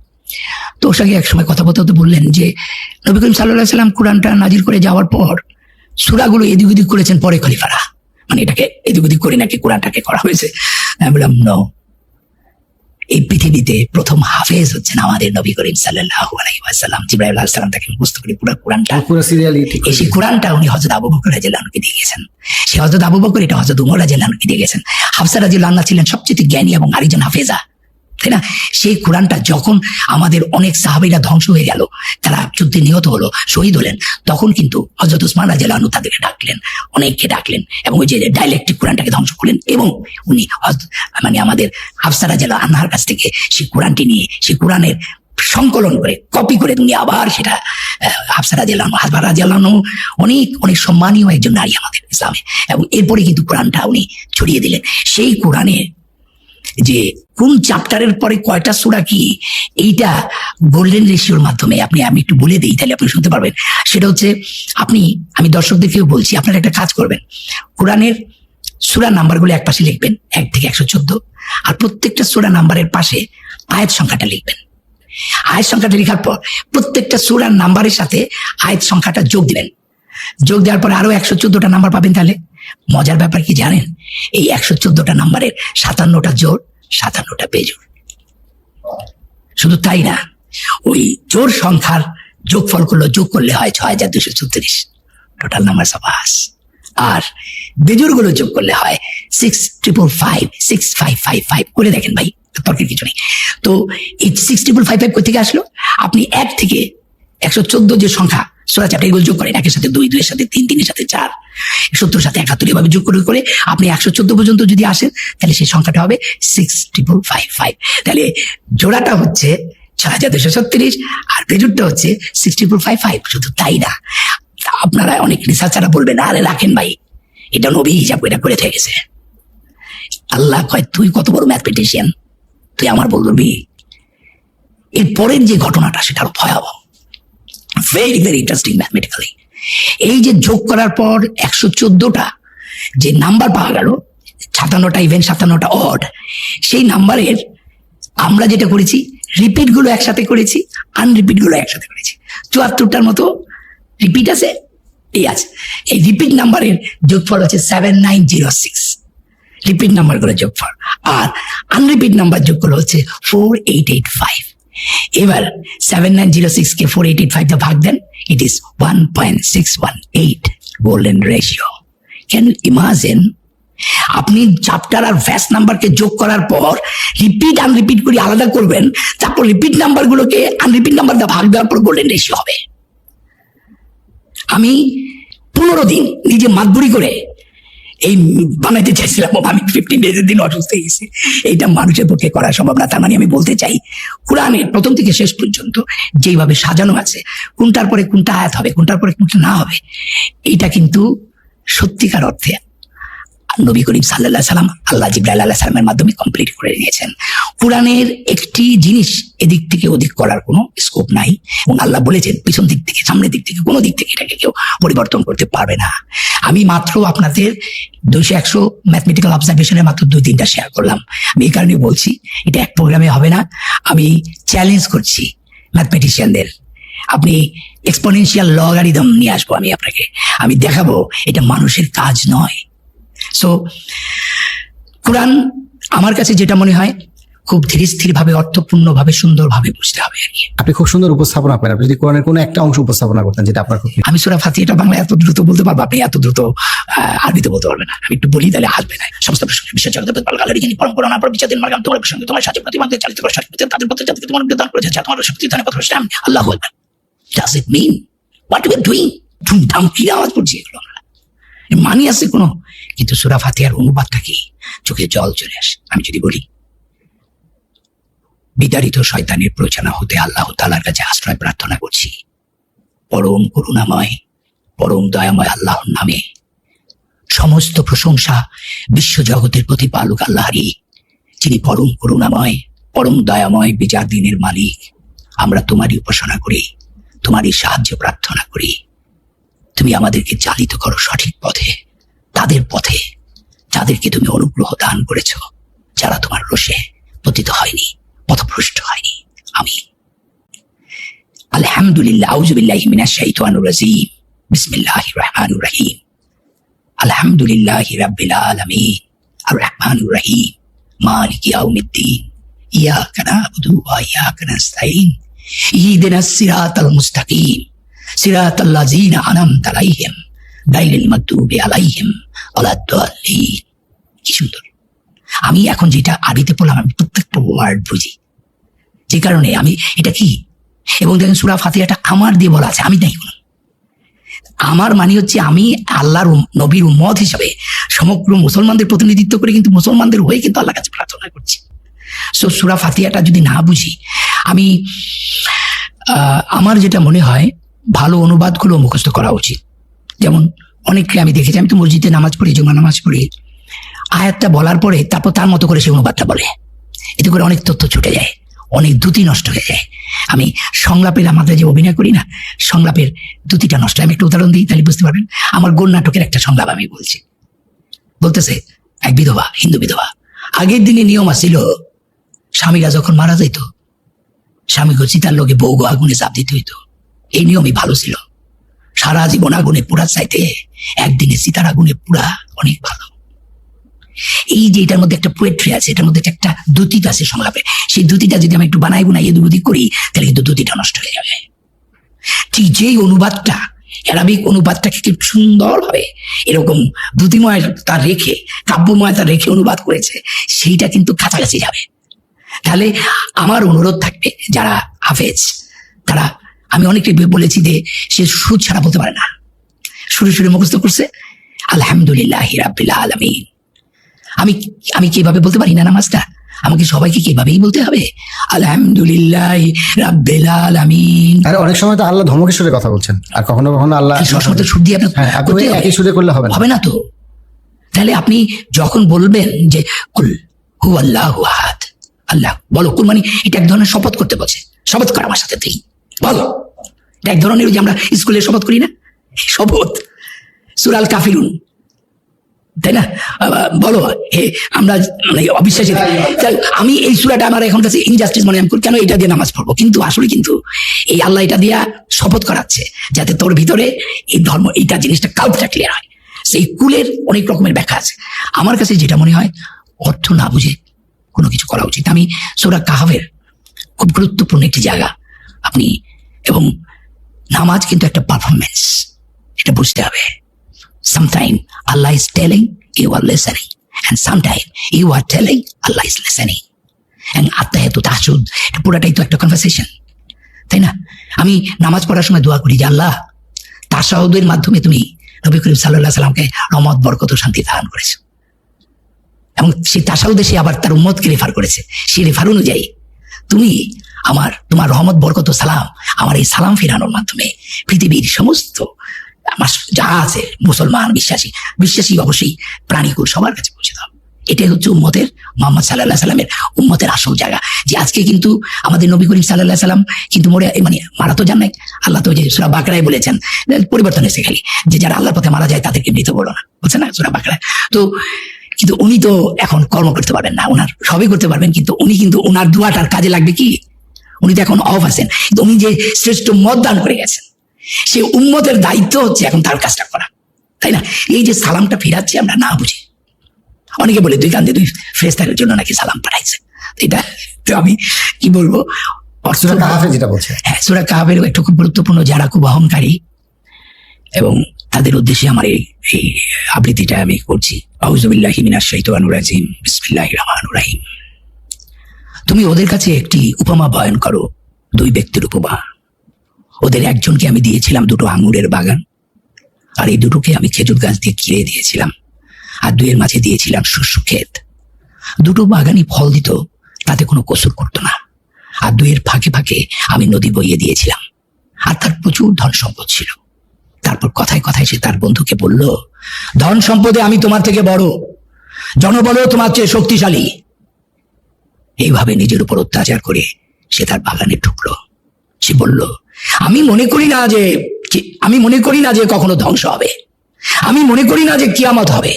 তো ওর সঙ্গে এক সময় কথা বলতে বললেন যে নবী করিম সাল্লাল্লাহু আলাইহি ওয়াসাল্লাম কোরআনটা নাজিল করে যাওয়ার পর সূরাগুলো এদিক ওদিক করেছেন পরে খলিফারা, মানে এটাকে এদিক ওদিক করে নাকি কোরআনটাকে করা হয়েছে। আমি বললাম নো, এই পৃথিবীতে প্রথম হাফেজ হচ্ছেন আমাদের নবী করিম সাল্লাল্লাহু আলাইহি ওয়াসাল্লাম। জিবরাইল আলাইহিস সালাম তাকে মুখস্থ করে পুরো কোরআনটা, পুরো সিরিয়ালি, এই কোরআনটা উনি হযরত আবু বকর রাদিয়াল্লাহু আনহুকে দিয়ে গেছেন। সে হযরত আবু বকর, এটা হযরত উমর রাদিয়াল্লাহু আনহুকে দিয়ে গেছেন। হাফসা রাদিয়াল্লাহু আনহা ছিলেন সবচেয়ে জ্ঞানী এবং আরেকজন হাফেজা, তাই না? সেই কোরআনটা যখন আমাদের অনেক সাহাবীরা ধ্বংস হয়ে গেল, তারা যুদ্ধে নিহত হলো, শহীদ হলেন, তখন কিন্তু হযরত উসমান রাদিয়াল্লাহু আনহু তাদেরকে ডাকলেন, অনেককে ডাকলেন, এবং ওই যে ডাইলেক্টিক কোরআনটাকে ধ্বংস করলেন, এবং উনি মানে আমাদের হাফসা রাদিয়াল্লাহু আনহার কাছ থেকে সেই কোরআনটি নিয়ে, সেই কোরআনের সংকলন করে, কপি করে উনি আবার সেটা হাফসা রাদিয়াল্লাহু আনহা, হাফসা রাদিয়াল্লাহু আনহু অনেক অনেক সম্মানীয় একজন নারী আমাদের ইসলামে, এবং এরপরে কিন্তু কোরআনটা উনি ছড়িয়ে দিলেন। সেই কোরআনে যে কোন চ্যাপ্টারের পরে কয়টা সূরা কি, এইটা গোল্ডেন রেশিওর মাধ্যমে আমি একটু বলে দিই, তাহলে আপনি শুনতে পারবেন। সেটা হচ্ছে, আমি দর্শকদেরকেও বলছি, আপনারা একটা কাজ করবেন, কোরআনের সূরা নাম্বারগুলো এক পাশে লিখবেন, 1 থেকে 114, আর প্রত্যেকটা সূরা নাম্বারের পাশে আয়াত সংখ্যাটা লিখবেন। আয়াত সংখ্যাটা লেখার পর প্রত্যেকটা সূরার নাম্বারের সাথে আয়াত সংখ্যাটা যোগ দিবেন। যোগ দেওয়ার পরে আরো 114টা নাম্বার পাবেন। তাহলে মজার ব্যাপার কি জানেন, এই 114টা নাম্বারের 57টা জোড়, 57টা বেজোড়। শুধু তাই না, ওই জোড় সংখ্যার যোগফল যোগ করলে হয় 6236, টোটাল নাম্বার সবাস। আর বেজোড় গুলো যোগ করলে হয় 6555, 6555 করে দেখেন ভাই, তর্কের কিছু নেই। তো এই 6555 কোথা থেকে আসলো? আপনি 1 থেকে 114 যে সংখ্যা সূরা চ্যাপ্টার, এগুলো যোগ করেন, 1 এর সাথে 2, 2 এর সাথে 3, 3 এর সাথে 4, 70 সাথে 71, এভাবে যোগ করে করে আপনি 114 পর্যন্ত যদি আসেন, তাহলে সেই সংখ্যাটা হবে 6555। তাহলে জোড়াটা হচ্ছে 6236 আর বেজোড়টা হচ্ছে 6555। শুধু তাই না, আপনারা অনেক রিসার্চাররা বলবেন আরে রাখেন ভাই, এটা নবী হিসাব এটা করে থেকে গেছে। আল্লাহ কয় তুই কত বড় ম্যাথমেটিশিয়ান, তুই আমার বলবি। এর পরের যে ঘটনাটা সেটা আরো ভয়াবহ, ভেরি ভেরি ইন্টারেস্টিং ম্যাথমেটিক্যালি। এই যে যোগ করার পর 114টা যে নাম্বার পাওয়া গেল, 57টা ইভেন 57টা অড, সেই নাম্বারের আমরা যেটা করেছি রিপিট গুলো একসাথে করেছি, আনরিপিট গুলো একসাথে করেছি। 74টার মতো রিপিট আছে, এই আছে। এই রিপিট নাম্বারের যোগফল হচ্ছে 7906, রিপিট নাম্বার গুলো যোগফল, আর আনরিপিট নাম্বার যোগফল হচ্ছে 4885। এবার 7906 কে 4885 দিয়ে ভাগ দেন, it is 1.618 golden ratio. Can you imagine? আপনি চ্যাপ্টার আর ভ্যাস নাম্বারকে যোগ করার পর রিপিট আনরিপিট করে আলাদা করবেন, তারপর রিপিট নাম্বার গুলোকে আনরিপিট নাম্বার দিয়ে ভাগ দেওয়ার পর গোল্ডেন রেশিও হবে। আমি 15 দিন নিজে মাতবুরি করে এই বানাইতে চাইছিলাম, আমি 15 ডেজের দিন অসুস্থ হয়ে গেছি। এইটা মানুষের পক্ষে করা সম্ভব না। তার মানে আমি বলতে চাই কোরআনের প্রথম থেকে শেষ পর্যন্ত যেভাবে সাজানো আছে, কোনটার পরে কোনটা আয়াত হবে, কোনটার পরে কোনটা না হবে, এইটা কিন্তু সত্যিকার অর্থে নবী করিম সাল্লাল্লাহু আলাইহি সাল্লাম আল্লাহ জিবরাইল আলাইহিস সালামের মাধ্যমে কমপ্লিট করে নিয়েছেন। কোরআনের একটি জিনিস এদিক থেকে ওদিক করার কোনো স্কোপ নাই, এবং আল্লাহ বলেছেন পিছন দিক থেকে সামনের দিক থেকে কোনো দিক থেকে এটাকে কেউ পরিবর্তন করতে পারবে না। আমি মাত্র আপনাদের 200-100 ম্যাথমেটিক্যাল অবজারভেশনের মাত্র 2-3টা শেয়ার করলাম। আমি এই কারণে বলছি এটা এক প্রোগ্রামে হবে না। আমি চ্যালেঞ্জ করছি ম্যাথমেটিশিয়ানদের, আপনি এক্সপোনেনশিয়াল লগারিদম নিয়ে আসবো আমি আপনাকে, আমি দেখাবো এটা মানুষের কাজ নয়। সো কোরআন আমার কাছে যেটা মনে হয় খুব ধীরে স্থির ভাবে, অর্থপূর্ণ ভাবে, সুন্দর ভাবে বুঝতে হবে আর কি। আপনি খুব সুন্দর উপস্থাপনা করেন। আপনি যদি কোরআনের কোনো একটা অংশ উপস্থাপনা করতেন যেটা আপনার খুব, আমি সূরা ফাতিহাটা বাংলা এত দ্রুত বলতে পারবো, আপনি এত দ্রুত আরবিতে বলতে পারবেন না। আমি একটু বলি তাহলে আসবে না। সমস্ত বিশ্ব জগতে পালকালের যিনি পরম করুণা পর বিচারদিন মার্গাম তোমার প্রসঙ্গে তোমার সাহায্য প্রতিমানকে চালিত করে শাসিত তাদের পথে যাতে তোমার দান করেছে, যা তোমার শক্তি দানের কথা বলছিলাম। আল্লাহু আকবার। Does it mean what you are doing? ধুমধাম কি আওয়াজ করছি এগুলো, মানি আছে কোনো? কিন্তু সূরা ফাতিহার অনুবাদটা কি? চোখে জল চলে আসে। আমি যদি বলি বিতাড়িত শয়তানের প্রচারণা হতে আল্লাহ তাআলার কাছে আশ্রয় প্রার্থনা করছি, পরম করুণাময় পরম দয়াময় আল্লাহর নামে। সমস্ত প্রশংসা বিশ্ব জগতের প্রতিপালক আল্লাহরই, যিনি পরম করুণাময় পরম দয়াময় বিচার দিনের মালিক। আমরা তোমারই উপাসনা করি, তোমারই সাহায্য প্রার্থনা করি। তুমি আমাদেরকে চালিত করো সঠিক পথে, তাদের পথে যাদেরকে তুমি অনুগ্রহ দান করেছ, যারা তোমার রোষে পতিত হয়নি, পথভ্রষ্ট হয়নি। আমিন। আলহামদুলিল্লাহ। আউযু বিল্লাহি মিনাশ শাইতানির রাজিম। বিসমিল্লাহির রহমানির রহিম। আলহামদুলিল্লাহি রাব্বিল আলামিন আর রহমানির রহিম মালিকি ইয়াউমিদ্দিন ইয়াকা না'বুদু ওয়া ইয়াকা নাস্তাঈন ইহদিনাস সিরাতাল মুস্তাকিম সিরাতাল লাযিনা আন'আমতা আলাইহিম গায়রিল মাগদুবি আলাইহিম ওয়ালাদ-দাল্লিন। কি সুন্দর! আমি এখন যেটা আরবিতে পড়লাম আমি প্রত্যেকটা ওয়ার্ড বুঝি, যে কারণে আমি এটা কি, এবং দেখেন সূরা ফাতিহাটা আমার দিয়ে বলা আছে, আমি নাই কোনো। আমার মানে হচ্ছে আমি আল্লাহর নবীর উম্মত হিসাবে সমগ্র মুসলমানদের প্রতিনিধিত্ব করে কিন্তু মুসলমানদের হয়ে কিন্তু আল্লাহর কাছে প্রার্থনা করছি। সো সূরা ফাতিহাটা যদি না বুঝি, আমি আমার যেটা মনে হয় ভালো অনুবাদগুলো মুখস্থ করা উচিত। যেমন অনেককে আমি দেখেছি, আমি তো মসজিদে নামাজ পড়ি, জুমা নামাজ পড়ি, আয়াতটা বলার পরে তারপর তার মতো করে সে অনুবাদটা বলে, এতে করে অনেক তথ্য ছুটে যায়, অনেক দ্যুতি নষ্ট হয়ে যায়। আমি সংলাপের আমাদের যে অভিনয় করি না, সংলাপের দ্যুতিটা নষ্ট। আমি একটা উদাহরণ দিই তাহলে বুঝতে পারবেন। আমার গোল নাটকের একটা সংলাপ আমি বলছি। বলতেছে এক বিধবা, হিন্দু বিধবা, আগের দিনে নিয়ম আসছিল স্বামীরা যখন মারা যাইতো স্বামীকে চিতার লোকে বউ আগুনে চাপ দিতে হইতো। এই নিয়মই ভালো ছিল, সারা জীবন আগুনে পুরা চাইতে একদিনে চিতার আগুনে পুরা অনেক ভালো। এই যে এটার মধ্যে একটা পোয়েট্রি আছে, এটার মধ্যে একটা দ্যুতি আছে সংলাপে, সেই দ্যুতিটা যদি আমি একটু বানাই বুনাই এদিক করি তাহলে কিন্তু দ্যুতিটা নষ্ট হয়ে যাবে। ঠিক যেই অনুবাদটা, অ্যারাবিক অনুবাদটাকে কি সুন্দর হবে এরকম দ্যুতিময় তার রেখে, কাব্যময় তার রেখে অনুবাদ করেছে, সেইটা কিন্তু কাছাকাছি যাবে। তাহলে আমার অনুরোধ থাকবে যারা হাফেজ তারা, আমি অনেকে বলেছি যে সে সুর ছাড়া বলতে পারে না, সুরে সুরে মুখস্থ করছে আলহামদুলিল্লাহি রাব্বিল আলামিন। আমি কিভাবে বলতে পারি না নামাজটা? আমাকে সবাইকে কিভাবেই বলতে হবে আলহামদুলিল্লাহ রাব্বিল আলামিন। আরে অনেক সময় তো আল্লাহ ধমকের সুরে কথা বলছেন, আর কখনো কখনো আল্লাহ সবসময় তো সুর দিয়ে একই সুরে করলে হবে না। হবে না তো, তাহলে আপনি যখন বলবেন যে কুল হু আল্লাহু আহাদ, আল্লাহ বলো, কুল মানে এটা এক ধরনের শপথ করতে বলছে, শপথ কর আমার সাথে, তুই বলো। এটা এক ধরনের ওই যে আমরা স্কুলে শপথ করি না, শপথ, সূরা আল কাফিরুন, তাই না? বলো হে আমরা মানে অবিশ্বাসী। আমি এই সূরাটা আমার এখন কাছে ইনজাস্টিস মনে হয়, কেন এটা দিয়ে নামাজ পড়বো? কিন্তু আসলে কিন্তু এই আল্লাহ এটা দিয়া শপথ করাচ্ছে যাতে তোর ভিতরে এই ধর্ম এইটা জিনিসটা কালটা ক্লিয়ার হয়। সেই কুলের অনেক রকমের ব্যাখ্যা আছে। আমার কাছে যেটা মনে হয় অর্থ না বুঝে কোনো কিছু করা উচিত। আমি সূরা কাহফের খুব গুরুত্বপূর্ণ একটি জায়গা আপনি, এবং নামাজ কিন্তু একটা পারফরমেন্স, এটা বুঝতে হবে। Sometimes Allah is telling, you are listening, and sometimes you are telling, Allah is listening. And আত্তাহিয়াতু তাহাজ্জুদ এটা পুরাটাই তো একটা কনভারসেশন, তাই না? আমি নামাজ পড়ার সময় দোয়া করি যে আল্লাহ তাশাহুদের মাধ্যমে তুমি নবী করিম সাল্লাল্লাহু আলাইহি সাল্লামকে রহমত, বরকত ও শান্তি দান করেছো, এবং সেই তাশাহুদে সে আবার তার উম্মতকে রেফার করেছে। সেই রেফার অনুযায়ী তুমি তোমার রহমত, বরকত ও সালাম আমার এই সালাম ফিরানোর মাধ্যমে পৃথিবীর সমস্ত আমার যা আছে মুসলমান বিশ্বাসী অবশ্যই প্রাণীকুল সবার কাছে পৌঁছে দাও। এটাই হচ্ছে উম্মতের, মুহাম্মদ সাল্লাল্লাহু আলাইহি সাল্লামের উম্মতের আসল জায়গা। যে আজকে কিন্তু আমাদের নবী করিম সাল্লাল্লাহু আলাইহি সাল্লাম কিন্তু মানে মারা তো যান নাই। আল্লাহ তো যে সূরা বাকরায় বলেছেন, পরিবর্তন এসে খালি যে যারা আল্লাহর পথে মারা যায় তাদেরকে মৃত বলো না, বলছে না সূরা বাকরায়। তো কিন্তু উনি তো এখন কর্ম করতে পারবেন না, ওনার সবই করতে পারবেন, কিন্তু উনি কিন্তু ওনার দুয়াটার কাজে লাগবে কি? উনি তো এখন অফ আছেন, কিন্তু উনি যে শ্রেষ্ঠ মত দান করে গেছেন, সে উম্মতের দায়িত্ব হচ্ছে এখন তার কাজটা করা, তাই না? এই যে সালামটা ফিরাচ্ছি আমরা না বুঝে, অনেকে বলে দুই কান্দে দুই ফেরেশতার জন্য নাকি সালাম পাঠাইছে। এটা তো আমি কি বলবো, সূরা কাহফে যেটা বলছে, হ্যাঁ সূরা কাহফের একটা খুব গুরুত্বপূর্ণ, যারা খুব অহংকারী এবং তাদের উদ্দেশ্যে আমার এই আবৃত্তিটা আমি করছি। আউযু বিল্লাহি মিনাশ শাইতানির রাজিম, বিসমিল্লাহির রহমানির রহিম। তুমি ওদের কাছে একটি উপমা বয়ান করো, দুই ব্যক্তির উপমা। ওদের একজনকে আমি দিয়েছিলাম দুটো আঙুরের বাগান, আর এই দুটোকে আমি খেজুর গাছ দিয়ে ঘিরে দিয়েছিলাম, আর দুইয়ের মাঝে দিয়েছিলাম শস্য ক্ষেত। দুটো বাগানই ফল দিত, তাতে কোনো কসুর করতো না। আর দুইয়ের ফাঁকে ফাঁকে আমি নদী বইয়ে দিয়েছিলাম, আর তার প্রচুর ধন সম্পদ ছিল। তারপর কথায় কথায় সে তার বন্ধুকে বলল, ধন সম্পদে আমি তোমার থেকে বড়, জনবলও তোমার চেয়ে শক্তিশালী। এইভাবে নিজের উপর অত্যাচার করে সে তার বাগানে ঢুকলো। সে বলল, আমি মনে করি না যে কখনো ধ্বংস হবে, আমি মনে করি না যে কিয়ামত হবে,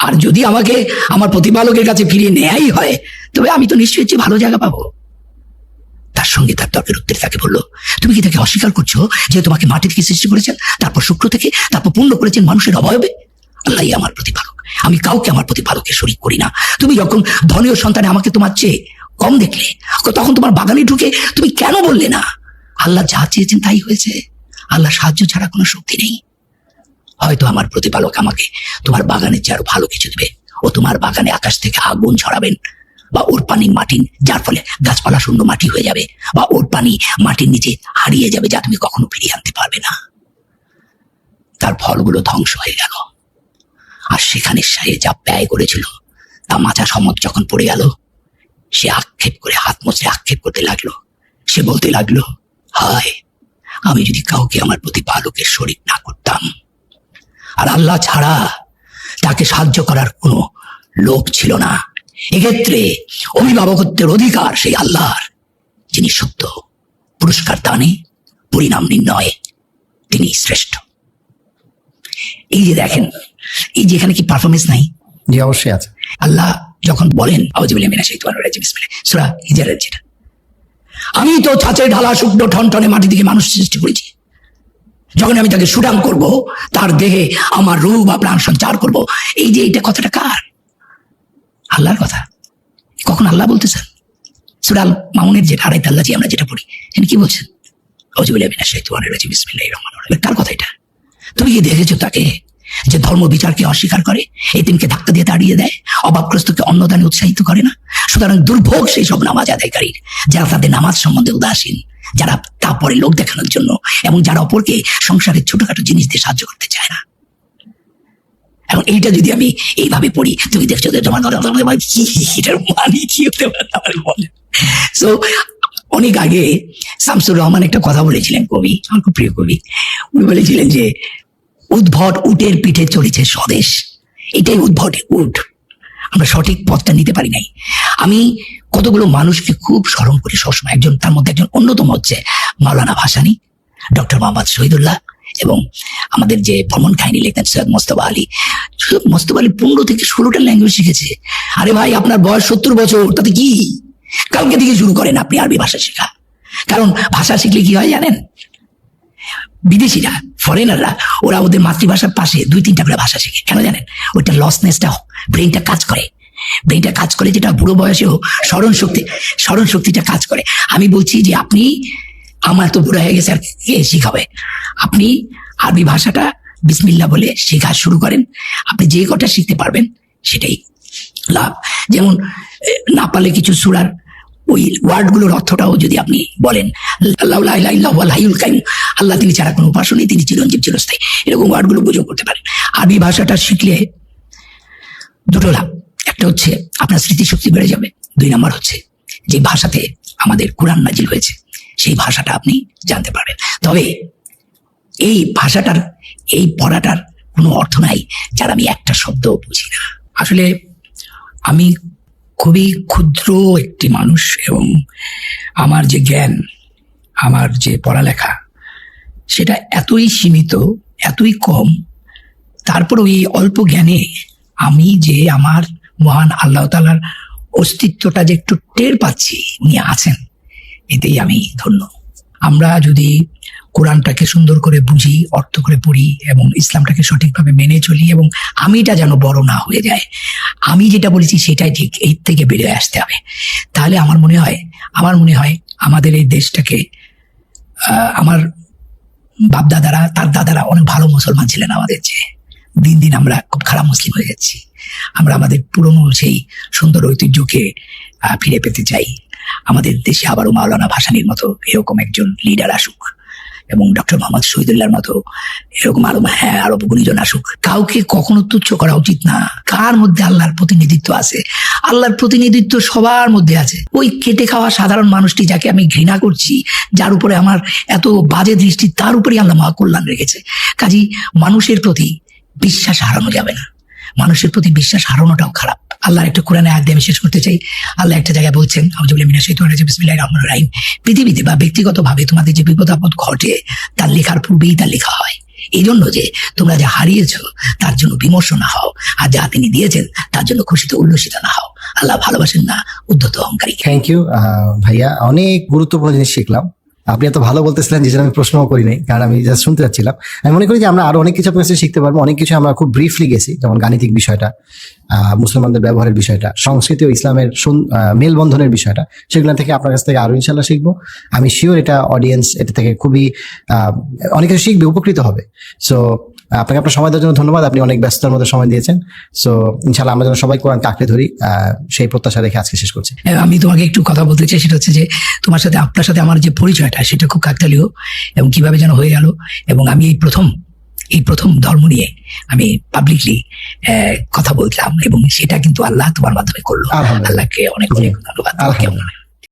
আর যদি আমাকে আমার প্রতিপালকের কাছে ফিরিয়ে নেয়াই হয় তবে আমি তো নিশ্চয়ই চেয়ে ভালো জায়গা পাবো। তার সঙ্গে তার তর্কের উত্তরে তাকে বলল, তুমি কি তাকে অস্বীকার করছো যে তোমাকে মাটি থেকে সৃষ্টি করেছেন, তারপর শুক্র থেকে, তারপর পূর্ণ করেছেন মানুষের অবয়বে? আল্লাহই আমার প্রতিপালক, আমি কাউকে আমার প্রতিপালকের শরীক করি না। তুমি যখন ধনীয় সন্তানে আমাকে তোমার চেয়ে কম দেখলে, তখন তোমার বাগানে ঢুকে তুমি কেন বললে না আল্লাহ যা চেয়েছেন তাই হয়েছে, আল্লাহ সাহায্য ছাড়া কোনো শক্তি নেই? হয়তো আমার প্রতিপালক আমাকে তোমার বাগানের চেয়ে আরো ভালো কিছু দেবে। ও তোমার বাগানে আকাশ থেকে আগুন ছড়াবেন, বা ওর পানি মাটি, যার ফলে গাছপালা শূন্য মাটি হয়ে যাবে, বা ওর পানি মাটির নিচে হারিয়ে যাবে, যা তুমি কখনো ফিরিয়ে আনতে পারবে না। তার ফলগুলো ধ্বংস হয়ে গেল, আর সেখানে সে যা ব্যয় করেছিল তা মাথা সমত যখন পড়ে গেল, সে আক্ষেপ করে হাত মুছে আক্ষেপ করতে লাগলো। সে বলতে লাগলো, হায়, আমি যদি কাউকে আমার প্রতিপালকের শরীক না করতাম, আর আল্লাহ ছাড়া তাকে সাহায্য করার কোনো লোক ছিল না। এক্ষেত্রে অভিভাবকত্বের অধিকার সেই আল্লাহর, যিনি সত্য, পুরস্কার দানে, পরিণাম নির্ণয়ে তিনি শ্রেষ্ঠ। এই যে দেখেন, এই যে এখানে কি পারফরমেন্স নাই? জি অবশ্যই আছে। আল্লাহ যখন বলেন আউযু বিল্লাহি মিনাশ শাইতানির রাজিম, বিসমিল্লাহ, সূরা হিজরের যেটা, আমি তো ছাঁচে ঢালা শুকনো ঠনঠনে মাটি থেকে মানুষ সৃষ্টি করেছি, যখন আমি তাকে সুরাম করব, তার দেহে আমার রূহ বা প্রাণ সঞ্চার করব। এই যে এইটা কথাটা কার? আল্লাহর কথা। কখন আল্লাহ বলতেছেন? সূরা আল মাউনের যে ২৮ আল্লাহ আমরা যেটা পড়ি, তিনি কি বলছেন? আউযু বিল্লাহি মিনাশ শাইতানির রাজিম, বিসমিল্লাহির রহমানির রহিম। কার কথা এটা? তুমি কি দেখেছো তাকে যে ধর্ম বিচারকে অস্বীকার করে, এতিমকে ধাক্কা দিয়ে তাড়িয়ে দেয়, অভাবগ্রস্তকে অন্নদানে উৎসাহিত করে না? সুতরাং দুর্ভোগ সেই সব নামাজ আদায়কারীর, যারা তাদের নামাজ সম্বন্ধে উদাসীন, যারা তারপরে লোক দেখানোর জন্য, এবং যারা অপরকে সংসারের ছোটখাটো জিনিস দিয়ে সাহায্য করতে চায় না। এখন এইটা যদি আমি এইভাবে পড়ি, তুমি দেখছো যে তোমার এটার মানে কি হতে পারে বলে। সো অনেক আগে শামসুর রহমান একটা কথা বলেছিলেন, কবি, আমার খুব প্রিয় কবি। উনি বলেছিলেন যে উদ্ভট উটের পিঠে চড়েছে স্বদেশ, এটাই উঠ আমরা সঠিক পথটা নিতে পারি নাই। আমি কতগুলো মানুষকে খুব স্মরণ করি সবসময়, তার মধ্যে একজন অন্যতম হচ্ছে মাওলানা ভাসানী, ডক্টর মোহাম্মদ শহীদুল্লাহ, এবং আমাদের যে ভ্রমণ কাহিনী লেখেন সৈয়দ মোস্তফা আলী। সৈয়দ মোস্তফা আলী 15 থেকে 16টা ল্যাঙ্গুয়েজ শিখেছে। আরে ভাই, আপনার বয়স 70 বছর, তাতে কি? কালকে থেকে শুরু করেন আপনি আরবি ভাষা শেখা। কারণ ভাষা শিখলে কি হয় জানেন? বিদেশিরা, ফরেনাররা, ওরা ওদের মাতৃভাষার পাশে 2-3টা করে ভাষা শেখে। কেন জানেন? ওইটা লসনেসটা, ব্রেনটা কাজ করে, যেটা বুড়ো বয়সেও স্মরণ শক্তিটা কাজ করে। আমি বলছি যে আপনি, আমার তো বুড়ো হয়ে গেছে, আর কে শিখাবে? আপনি আরবি ভাষাটা বিসমিল্লাহ বলে শেখা শুরু করেন। আপনি যে কটা শিখতে পারবেন সেটাই লাভ। যেমন না পারলে কিছু সূরার ওই ওয়ার্ডগুলোর অর্থটাও যদি আপনি বলেন, আল্লাহ তিনি ছাড়া কোনো উপাস্য নেই, তিনি চিরঞ্জীব চিরস্থায়ী, এরকম ওয়ার্ডগুলো বুঝেও করতে পারেন। আরবি ভাষাটা শিখলে দুটো লাভ, একটা হচ্ছে আপনার স্মৃতিশক্তি বেড়ে যাবে, 2 নাম্বার হচ্ছে যে ভাষাতে আমাদের কোরআন নাজিল হয়েছে সেই ভাষাটা আপনি জানতে পারবেন। তবে এই ভাষাটার, এই পড়াটার কোনো অর্থ নাই যার আমি একটা শব্দ বুঝি না। আসলে আমি খুবই ক্ষুদ্র একটি মানুষ, এবং আমার যে জ্ঞান, আমার যে পড়ালেখা, সেটা এতই সীমিত, এতই কম। তারপর ওই অল্প জ্ঞানে আমি যে আমার মহান আল্লাহ তাআলার অস্তিত্বটা যে একটু টের পাচ্ছি, উনি আছেন, এতেই আমি ধন্য। আমরা যদি কোরআনটাকে সুন্দর করে বুঝি, অর্থ করে পড়ি, এবং ইসলামটাকে সঠিকভাবে মেনে চলি, এবং আমিটা যেন বড় না হয়ে যায়, আমি যেটা বলেছি সেটাই ঠিক, এই থেকে বেরিয়ে আসতে হবে। তাহলে আমার মনে হয় আমাদের এই দেশটাকে, আমার বাপ দাদারা, তার দাদারা অনেক ভালো মুসলমান ছিলেন আমাদের চেয়ে। দিন দিন আমরা খুব খারাপ মুসলিম হয়ে যাচ্ছি। আমরা আমাদের পুরনো সেই সুন্দর ঐতিহ্যকে ফিরে পেতে চাই। আমাদের দেশে আবারও মাওলানা ভাসানীর মতো এরকম একজন লিডার আসুক, এবং ডক্টর মোহাম্মদ শহীদুল্লাহর মতো এরকম আরো গুণীজন আসুক। কাউকে কখনো তুচ্ছ করা উচিত না। কার মধ্যে আল্লাহর প্রতিনিধিত্ব আছে? আল্লাহর প্রতিনিধিত্ব সবার মধ্যে আছে। ওই কেটে খাওয়া সাধারণ মানুষটি, যাকে আমি ঘৃণা করছি, যার উপরে আমার এত বাজে দৃষ্টি, তার উপরেই আল্লাহ মহাকল্যাণ রেখেছে। কাজী মানুষের প্রতি বিশ্বাস হারানো যাবে না। মানুষের প্রতি বিশ্বাস হারানোটাও খারাপ। আল্লাহর একটা কোরআনে আয়াত দিয়ে আমি শেষ করতে চাই। আল্লাহ একটা জায়গায় বলছেন, বিসমিল্লাহির রহমানির রহিম, পৃথিবীতে বা ব্যক্তিগতভাবে তোমাদের যে বিপদ আপদ ঘটে, তার লেখার পূর্বেই তার লেখা হয়। এই জন্য যে তোমরা যা হারিয়েছ তার জন্য বিমর্ষ না হও, আর যা তিনি দিয়েছেন তার জন্য খুশিতে উল্লসিত না হও। আল্লাহ ভালোবাসেন না উদ্ধত অহংকারী। থ্যাংক ইউ ভাইয়া, অনেক গুরুত্বপূর্ণ জিনিস শিখলাম। আপনি এত ভালো বলতেছিলেন যে আমি প্রশ্নও করি নাই, কারণ আমি জাস্ট শুনতে যাচ্ছিলাম। আমি মনে করি যে আমরা আরো অনেক কিছু আপনার কাছে শিখতে পারবো। অনেক কিছু আমরা খুব ব্রিফলি গেছি, যেমন গাণিতিক বিষয়টা, মুসলমানদের ব্যবহারের বিষয়টা, সংস্কৃতি ও ইসলামের মেলবন্ধনের বিষয়টা, সেগুলো থেকে আপনার কাছ থেকে আরো ইনশাল্লাহ শিখবো। আমি শিওর এটা অডিয়েন্স এটা থেকে খুবই অনেক কিছু শিখবে, উপকৃত হবে। সো আপনাকে আপনার সময় দেওয়ার জন্য ধন্যবাদ। আপনি অনেক ব্যস্ততার মধ্যে সময় দিয়েছেন। সো ইনশাল্লাহ আমরা যেন সবাই কোরআনকে আঁকড়ে ধরি, সেই প্রত্যাশা রেখে আজকে শেষ করছি। আমি তোমাকে একটু কথা বলতে চাই, সেটা হচ্ছে যে আপনার সাথে আমার যে পরিচয়টা, সেটা খুব কাকতালীয়, এবং কিভাবে যেন হয়ে গেল। এবং আমি এই প্রথম ধর্ম নিয়ে আমি পাবলিকলি কথা বললাম, এবং সেটা কিন্তু আল্লাহ তোমার মাধ্যমে করলো। আল্লাহকে অনেক অনেক ধন্যবাদ।